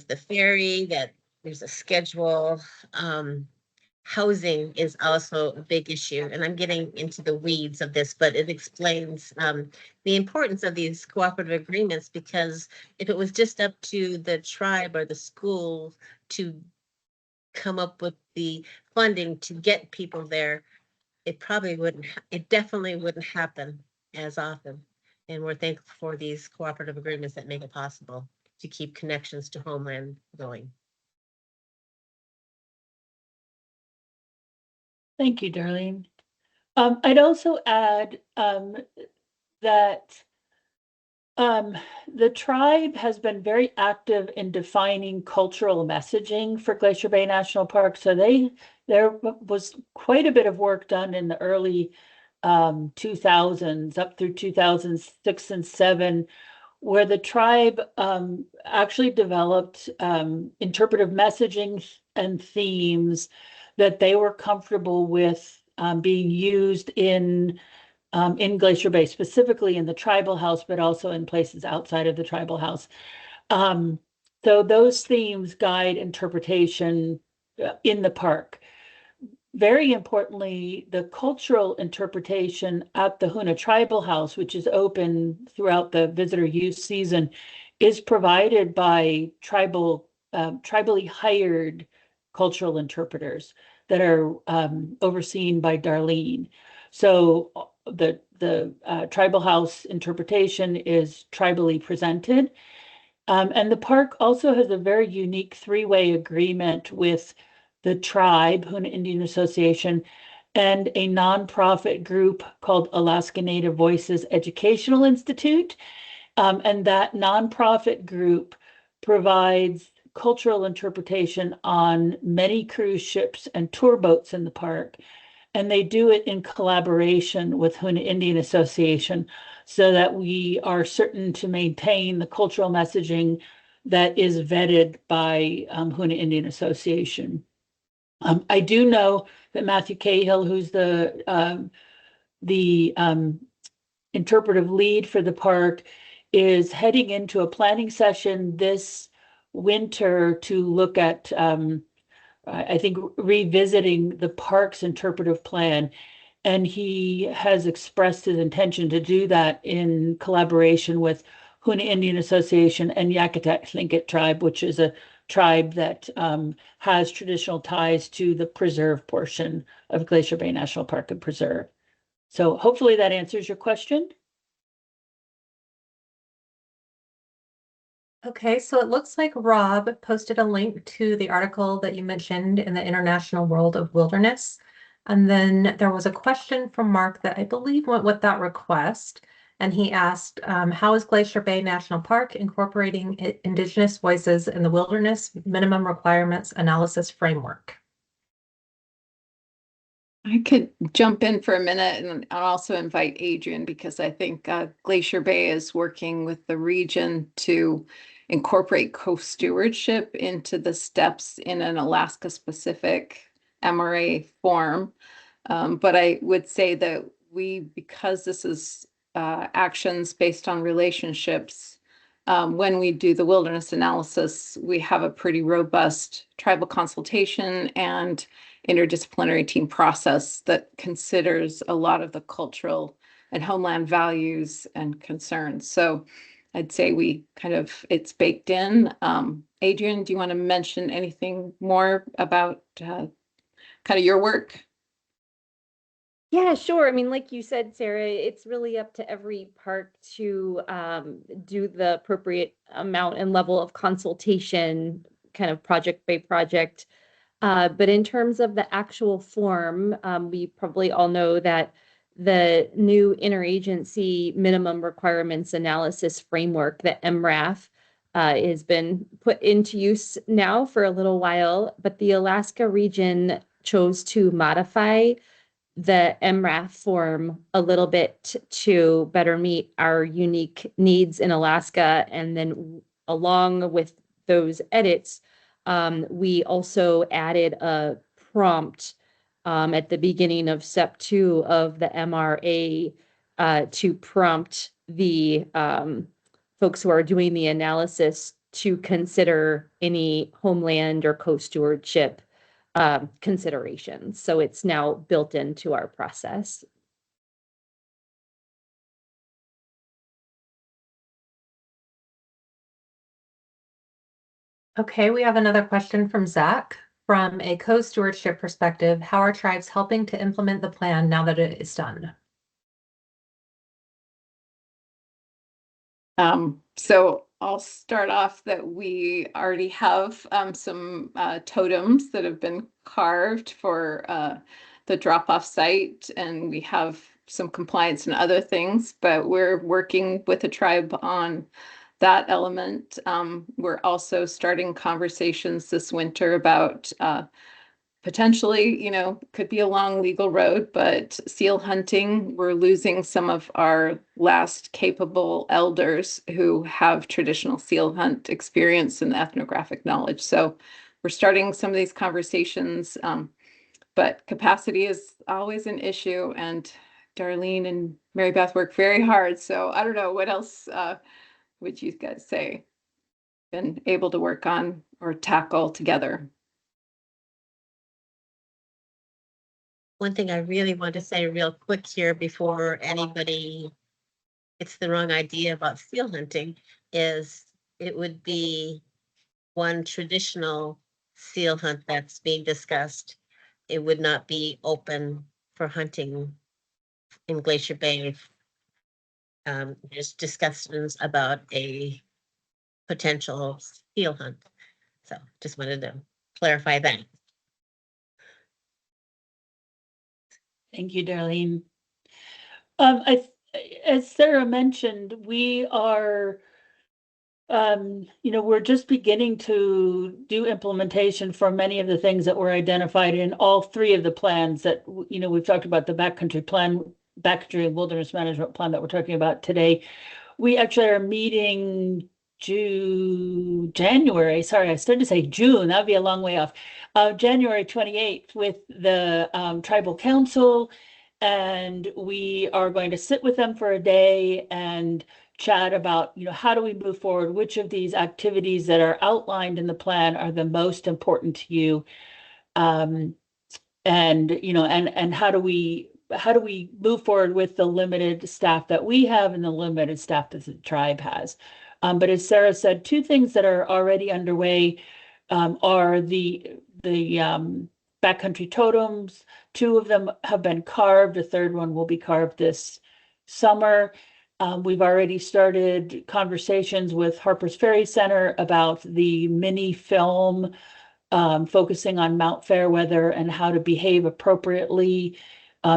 the ferry, there's a schedule. Housing is also a big issue, and I'm getting into the weeds of this, but it explains the importance of these cooperative agreements, because if it was just up to the tribe or the school to come up with the funding to get people there, it definitely wouldn't happen as often. And we're thankful for these cooperative agreements that make it possible to keep connections to homeland going. Thank you, Darlene. I'd also add that the tribe has been very active in defining cultural messaging for Glacier Bay National Park. So there was quite a bit of work done in the early 2000s up through 2006 and 7, where the tribe actually developed interpretive messaging and themes that they were comfortable with being used in Glacier Bay, specifically in the tribal house, but also in places outside of the tribal house. So those themes guide interpretation in the park. Very importantly, the cultural interpretation at the Hoonah Tribal House, which is open throughout the visitor use season, is provided by tribally hired cultural interpreters that are overseen by Darlene. So the tribal house interpretation is tribally presented. And the park also has a very unique three-way agreement with the tribe, Hoonah Indian Association, and a nonprofit group called Alaska Native Voices Educational Institute. And that nonprofit group provides cultural interpretation on many cruise ships and tour boats in the park. And they do it in collaboration with Hoonah Indian Association, so that we are certain to maintain the cultural messaging that is vetted by Hoonah Indian Association. I do know that Matthew Cahill, who's the interpretive lead for the park, is heading into a planning session this winter to look at, I think, revisiting the park's interpretive plan. And he has expressed his intention to do that in collaboration with Hoonah Indian Association and Yakutat Tlingit tribe, which is a tribe that has traditional ties to the preserve portion of Glacier Bay National Park and Preserve. So hopefully that answers your question. Okay, so it looks like Rob posted a link to the article that you mentioned in the International World of Wilderness. And then there was a question from Mark that I believe went with that request. And he asked, how is Glacier Bay National Park incorporating Indigenous voices in the Wilderness Minimum Requirements Analysis Framework? I could jump in for a minute and I'll also invite Adrienne because I think Glacier Bay is working with the region to incorporate co-stewardship into the steps in an Alaska-specific MRA form. But I would say that because this is actions based on relationships, when we do the wilderness analysis, we have a pretty robust tribal consultation and interdisciplinary team process that considers a lot of the cultural and homeland values and concerns. So I'd say it's baked in. Adrienne, do you want to mention anything more about kind of your work? Yeah, sure. I mean, like you said, Sara, it's really up to every park to do the appropriate amount and level of consultation, kind of project by project. But in terms of the actual form, we probably all know that the new interagency minimum requirements analysis framework, the MRAF, has been put into use now for a little while, but the Alaska region chose to modify the MRAF form a little bit to better meet our unique needs in Alaska. And then along with those edits, we also added a prompt at the beginning of step 2 of the MRA to prompt the folks who are doing the analysis to consider any homeland or co-stewardship considerations. So it's now built into our process. Okay, we have another question from Zach. From a co-stewardship perspective, how are tribes helping to implement the plan now that it is done? So I'll start off that we already have some totems that have been carved for the drop-off site, and we have some compliance and other things, but we're working with the tribe on that element. We're also starting conversations this winter about potentially, could be a long legal road, but seal hunting, we're losing some of our last capable elders who have traditional seal hunt experience and ethnographic knowledge. So we're starting some of these conversations, but capacity is always an issue, and Darlene and Mary Beth work very hard. So I don't know, what else would you guys say been able to work on or tackle together? One thing I really want to say real quick here before anybody gets the wrong idea about seal hunting is it would be one traditional seal hunt that's being discussed. It would not be open for hunting in Glacier Bay. There's discussions about a potential seal hunt. So just wanted to clarify that. Thank you, Darlene. As Sara mentioned, we are, we're just beginning to do implementation for many of the things that were identified in all 3 of the plans that, we've talked about the backcountry plan, backcountry and wilderness management plan that we're talking about today. We actually are meeting January, sorry, I started to say June, that'd be a long way off. January 28th with the tribal council, and we are going to sit with them for a day and chat about, how do we move forward? Which of these activities that are outlined in the plan are the most important to you? And how do we move forward with the limited staff that we have and the limited staff that the tribe has? But as Sara said, 2 things that are already underway are the backcountry totems. 2 of them have been carved. A 3rd one will be carved this summer. We've already started conversations with Harper's Ferry Center about the mini film focusing on Mount Fairweather and how to behave appropriately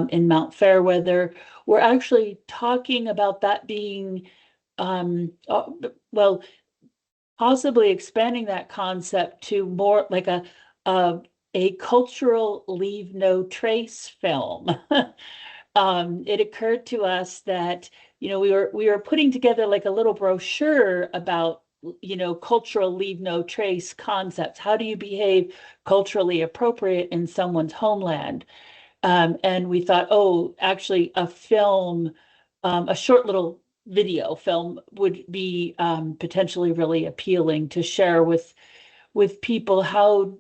in Mount Fairweather. We're actually talking about that being, well, possibly expanding that concept to more like a cultural leave no trace film. It occurred to us that, you know, we were putting together like a little brochure about, you know, cultural leave no trace concepts. How do you behave culturally appropriate in someone's homeland? And we thought, oh, actually a film, a short little video film would be potentially really appealing to share with people how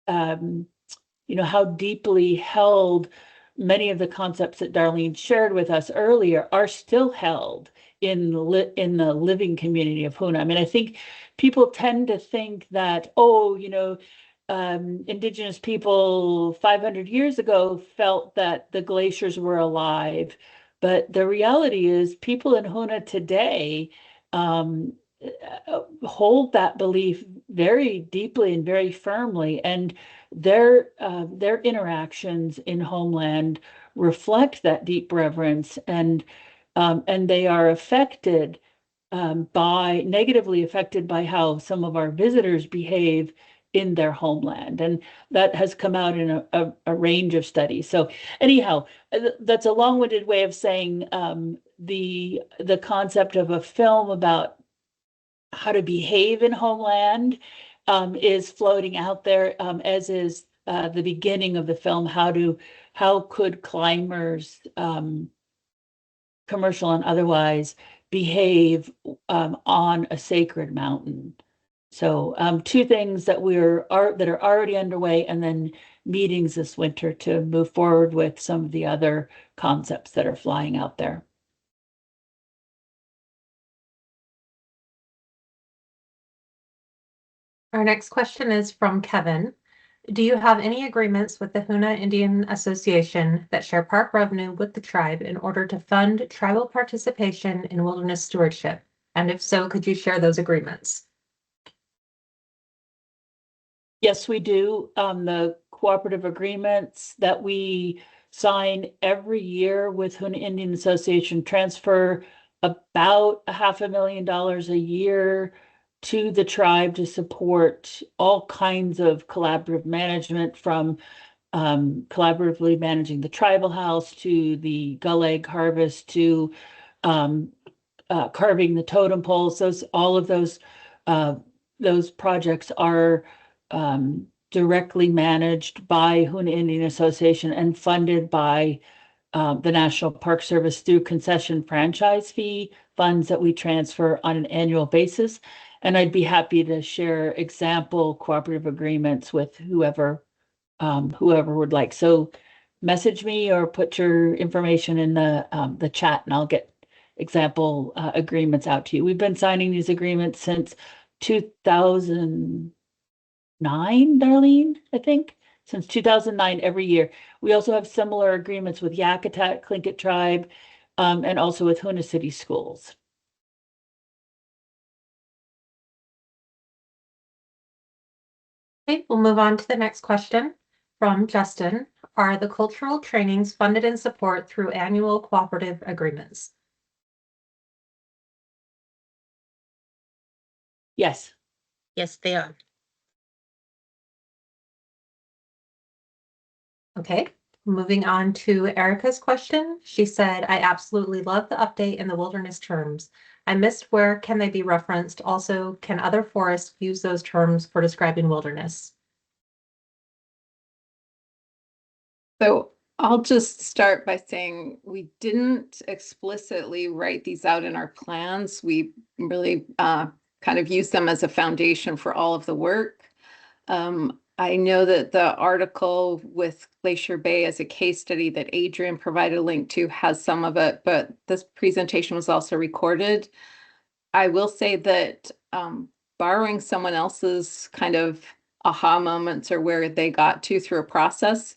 you know, how deeply held many of the concepts that Darlene shared with us earlier are still held in the living community of Hoonah. I mean, I think people tend to think that, oh, you know, Indigenous people 500 years ago felt that the glaciers were alive. But the reality is people in Hoonah today hold that belief very deeply and very firmly. And their interactions in homeland reflect that deep reverence, and they are affected negatively affected by how some of our visitors behave in their homeland. And that has come out in a range of studies. So anyhow, that's a long-winded way of saying the concept of a film about how to behave in homeland is floating out there, as is the beginning of the film, how could climbers, commercial and otherwise, behave on a sacred mountain. So two things that that are already underway, and then meetings this winter to move forward with some of the other concepts that are flying out there. Our next question is from Kevin. Do you have any agreements with the Hoonah Indian Association that share park revenue with the tribe in order to fund tribal participation in wilderness stewardship? And if so, could you share those agreements? Yes, we do. The cooperative agreements that we sign every year with Hoonah Indian Association transfer about $500,000 a year to the tribe to support all kinds of collaborative management, from collaboratively managing the tribal house to the gull egg harvest to carving the totem poles. All of those projects are directly managed by Hoonah Indian Association and funded by the National Park Service through concession franchise fee funds that we transfer on an annual basis. And I'd be happy to share example cooperative agreements with whoever would like. So message me or put your information in the chat, and I'll get example agreements out to you. We've been signing these agreements since 2009, Darlene, I think. Since 2009, every year. We also have similar agreements with Yakutat, Tlingit Tribe, and also with Hoonah City Schools. Okay, we'll move on to the next question from Justin. Are the cultural trainings funded in support through annual cooperative agreements? Yes. Yes, they are. Okay, moving on to Erica's question. She said, I absolutely love the update in the wilderness terms. I missed where can they be referenced? Also, can other forests use those terms for describing wilderness? So I'll just start by saying we didn't explicitly write these out in our plans. We really kind of use them as a foundation for all of the work. I know that the article with Glacier Bay as a case study that Adrienne provided a link to has some of it, but this presentation was also recorded. I will say that borrowing someone else's kind of aha moments or where they got to through a process,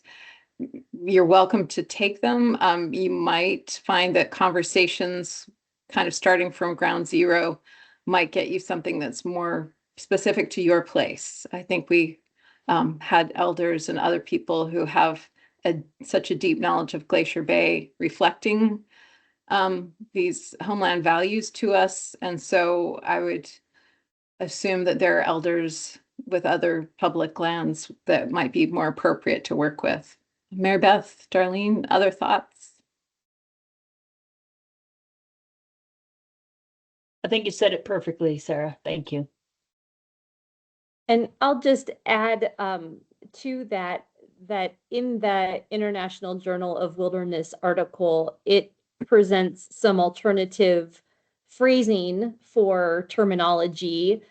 you're welcome to take them. You might find that conversations kind of starting from ground zero might get you something that's more specific to your place. I think we had elders and other people who have such a deep knowledge of Glacier Bay reflecting these homeland values to us. And so I would assume that there are elders with other public lands that might be more appropriate to work with. Mary Beth, Darlene, other thoughts? I think you said it perfectly, Sara. Thank you. And I'll just add to that in the International Journal of Wilderness article, it presents some alternative phrasing for terminology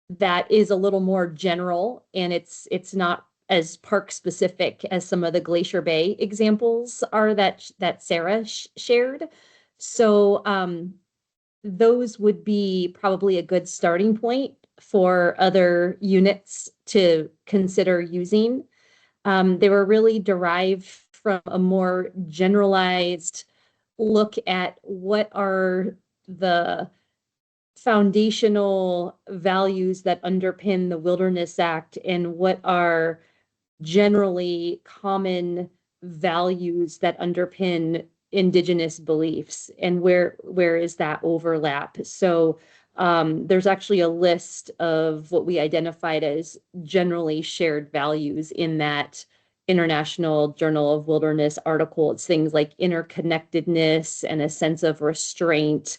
that is a little more general, and it's not as park specific as some of the Glacier Bay examples are that Sara shared. So those would be probably a good starting point for other units to consider using. They were really derived from a more generalized look at what are the foundational values that underpin the Wilderness Act and what are generally common values that underpin Indigenous beliefs, and where is that overlap. So there's actually a list of what we identified as generally shared values in that International Journal of Wilderness article. It's things like interconnectedness and a sense of restraint,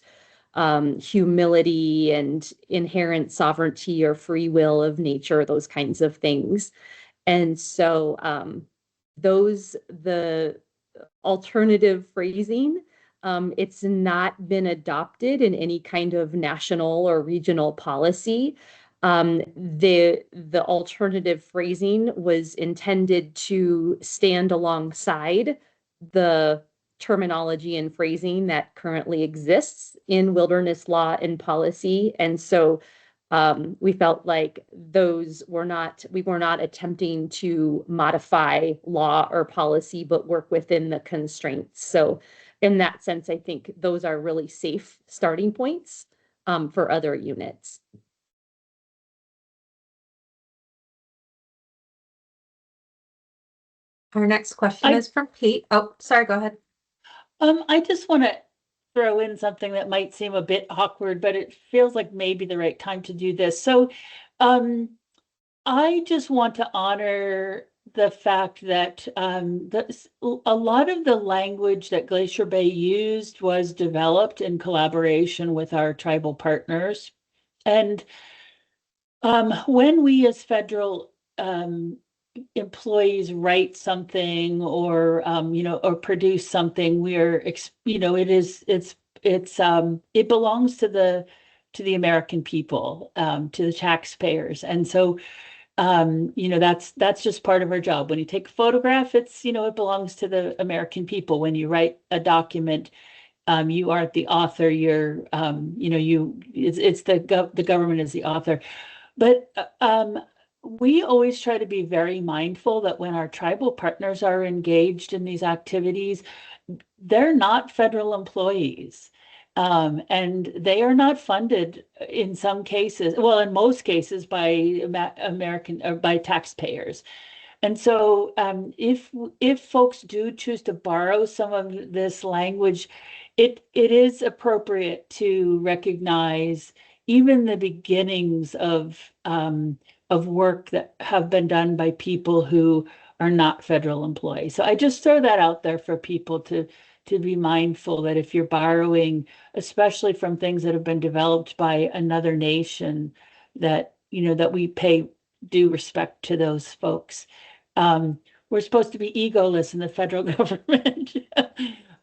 humility and inherent sovereignty or free will of nature, those kinds of things. And so the alternative phrasing, it's not been adopted in any kind of national or regional policy. The alternative phrasing was intended to stand alongside the terminology and phrasing that currently exists in wilderness law and policy. And so we felt like we were not attempting to modify law or policy, but work within the constraints. So in that sense, I think those are really safe starting points for other units. Our next question is from Pete. Oh, sorry, go ahead. I just want to throw in something that might seem a bit awkward, but it feels like maybe the right time to do this. So I just want to honor the fact that a lot of the language that Glacier Bay used was developed in collaboration with our tribal partners. And when we as federal employees write something or or produce something, it belongs to the American people, to the taxpayers. And so that's just part of our job. When you take a photograph, it belongs to the American people. When you write a document, you aren't the author. It's the government is the author. But we always try to be very mindful that when our tribal partners are engaged in these activities, they're not federal employees. And they are not funded in some cases, well, in most cases by American or by taxpayers. And so if folks do choose to borrow some of this language, it is appropriate to recognize even the beginnings of work that have been done by people who are not federal employees. So I just throw that out there for people to be mindful that if you're borrowing, especially from things that have been developed by another nation, that we pay due respect to those folks. We're supposed to be egoless in the federal government,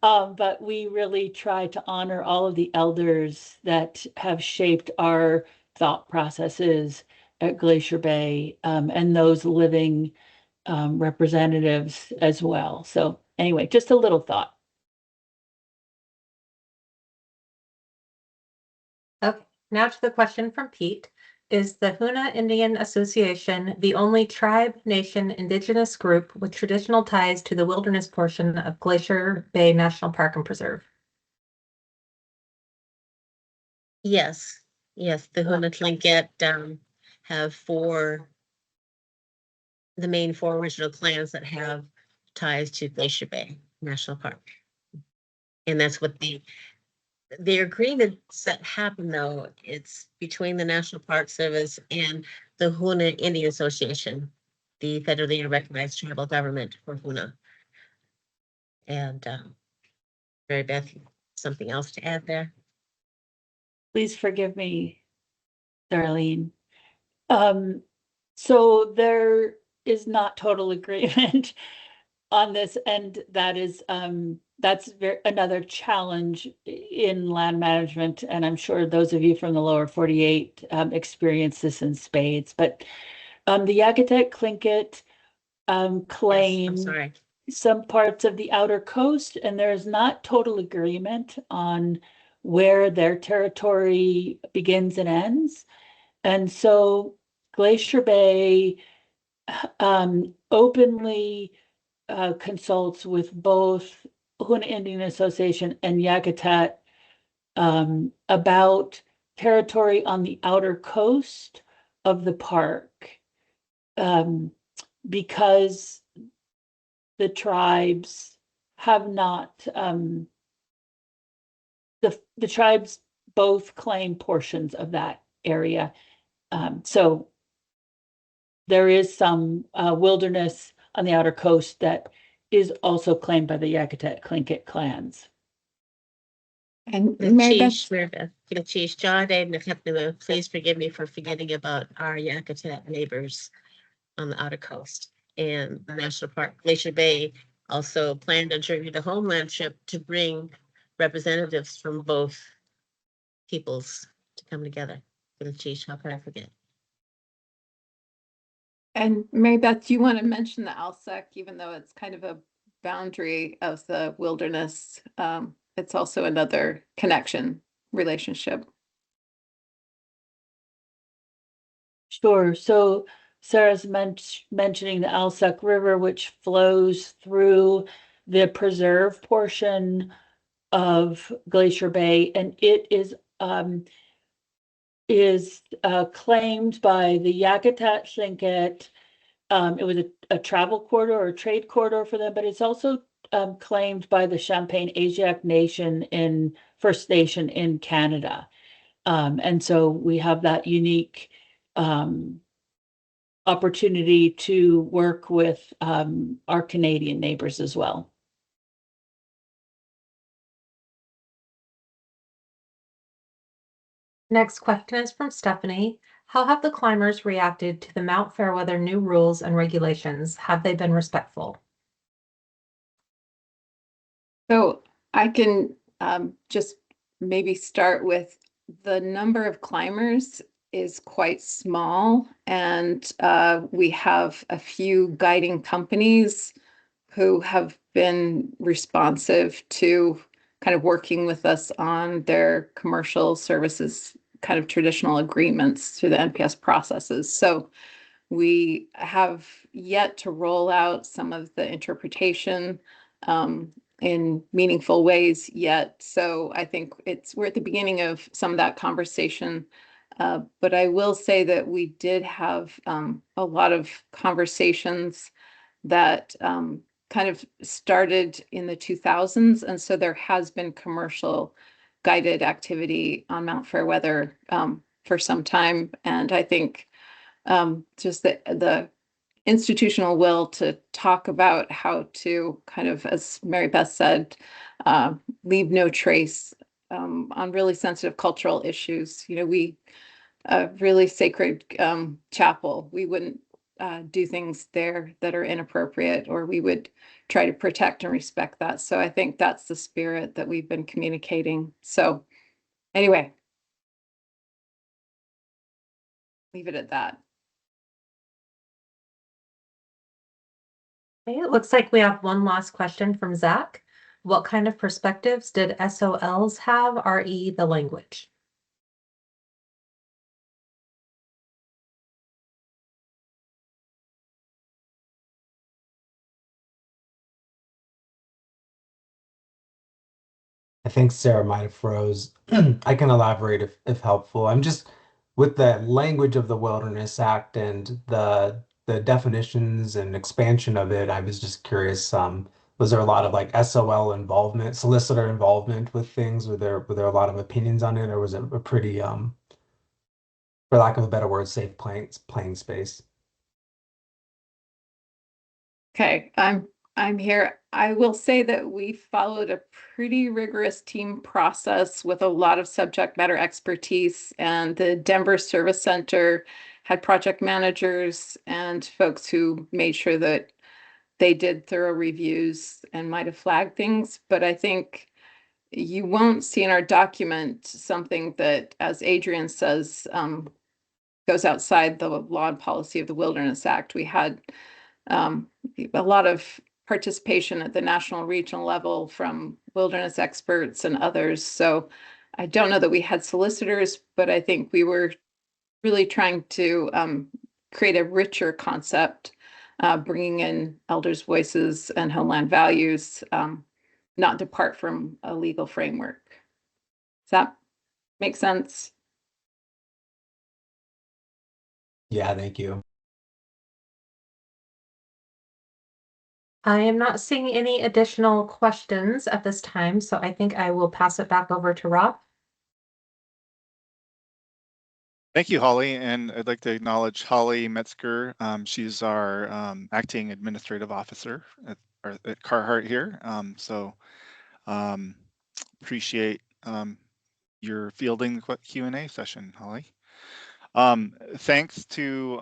but we really try to honor all of the elders that have shaped our thought processes at Glacier Bay, and those living representatives as well. So anyway, just a little thought. Okay, now to the question from Pete. Is the Hoonah Indian Association the only tribe, nation, indigenous group with traditional ties to the wilderness portion of Glacier Bay National Park and Preserve? Yes, yes, the Hoonah Tlingit have the main four original clans that have ties to Glacier Bay National Park. And that's what the agreements that happen though, it's between the National Park Service and the Hoonah Indian Association, the federally recognized tribal government for Hoonah. And Mary Beth, something else to add there? Please forgive me, Darlene. So there is not total agreement on this, and that is that's another challenge in land management, and I'm sure those of you from the lower 48 experience this in spades. But the Yakutat Tlingit claim Yes, I'm sorry. some parts of the outer coast, and there is not total agreement on where their territory begins and ends. And so Glacier Bay openly consults with both Hoonah Indian Association and Yakutat about territory on the outer coast of the park, because the tribes have not, the tribes both claim portions of that area. So there is some wilderness on the outer coast that is also claimed by the Yakutat Tlingit clans. And Mary Beth, Please forgive me for forgetting about our Yakutat neighbors on the outer coast. And the National Park Glacier Bay also planned a journey to homeland trip to bring representatives from both peoples to come together. How could I forget? and Mary Beth, do you want to mention the ALSEC, even though it's kind of a boundary of the wilderness? It's also another connection relationship. Sure. So Sara's mentioning the Alsek River, which flows through the preserve portion of Glacier Bay, and it is claimed by the Yakutat Tlingit. It was a travel corridor or a trade corridor for them, but it's also claimed by the Champagne-Asiatic Nation First Nation in Canada. And so we have that unique opportunity to work with our Canadian neighbors as well. Next question is from Stephanie. How have the climbers reacted to the Mount Fairweather new rules and regulations? Have they been respectful? So I can just maybe start with the number of climbers is quite small, and we have a few guiding companies who have been responsive to kind of working with us on their commercial services, kind of traditional agreements through the NPS processes. So we have yet to roll out some of the interpretation in meaningful ways yet. So I think we're at the beginning of some of that conversation. But I will say that we did have a lot of conversations that kind of started in the 2000s. And so there has been commercial guided activity on Mount Fairweather for some time. And I think just the institutional will to talk about how to kind of, as Mary Beth said, leave no trace on really sensitive cultural issues. You know, we really sacred chapel. We wouldn't do things there that are inappropriate, or we would try to protect and respect that. So I think that's the spirit that we've been communicating. So anyway, leave it at that. Okay, it looks like we have one last question from Zach. What kind of perspectives did SOLs have, re the language? I think Sara might have froze. I can elaborate if helpful. I'm just with the language of the Wilderness Act and the definitions and expansion of it. I was just curious. Was there a lot of like SOL involvement, solicitor involvement with things? Were there a lot of opinions on it, or was it a pretty for lack of a better word, safe playing space? Okay, I'm here. I will say that we followed a pretty rigorous team process with a lot of subject matter expertise, and the Denver Service Center had project managers and folks who made sure that they did thorough reviews and might have flagged things, but I think you won't see in our document something that, as Adrienne says, goes outside the law and policy of the Wilderness Act. We had a lot of participation at the national regional level from wilderness experts and others. So I don't know that we had solicitors, but I think we were really trying to create a richer concept, bringing in elders' voices and homeland values, not depart from a legal framework. Does that make sense? Yeah, thank you. I am not seeing any additional questions at this time, so I think I will pass it back over to Rob. Thank you, Holly, and I'd like to acknowledge Holly Metzger. She's our acting administrative officer at Carhart here. Appreciate your fielding the Q&A session, Holly. Thanks to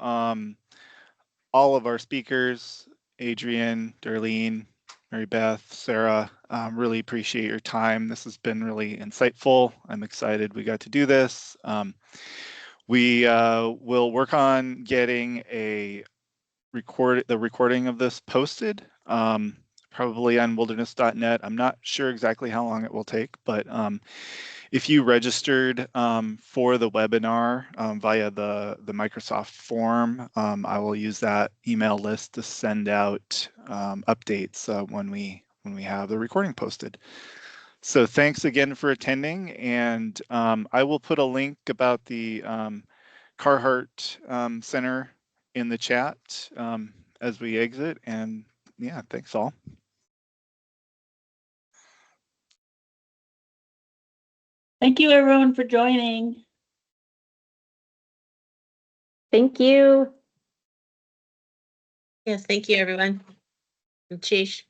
all of our speakers, Adrienne, Darlene, Mary Beth, Sara. Really appreciate your time. This has been really insightful. I'm excited we got to do this. We will work on getting the recording of this posted, probably on wilderness.net. I'm not sure exactly how long it will take, but if you registered for the webinar via the Microsoft form, I will use that email list to send out updates when we have the recording posted. So thanks again for attending, and I will put a link about the Carhart Center in the chat as we exit, and yeah, thanks all. Thank you, everyone, for joining. Thank you. Yes, thank you, everyone. And Chish.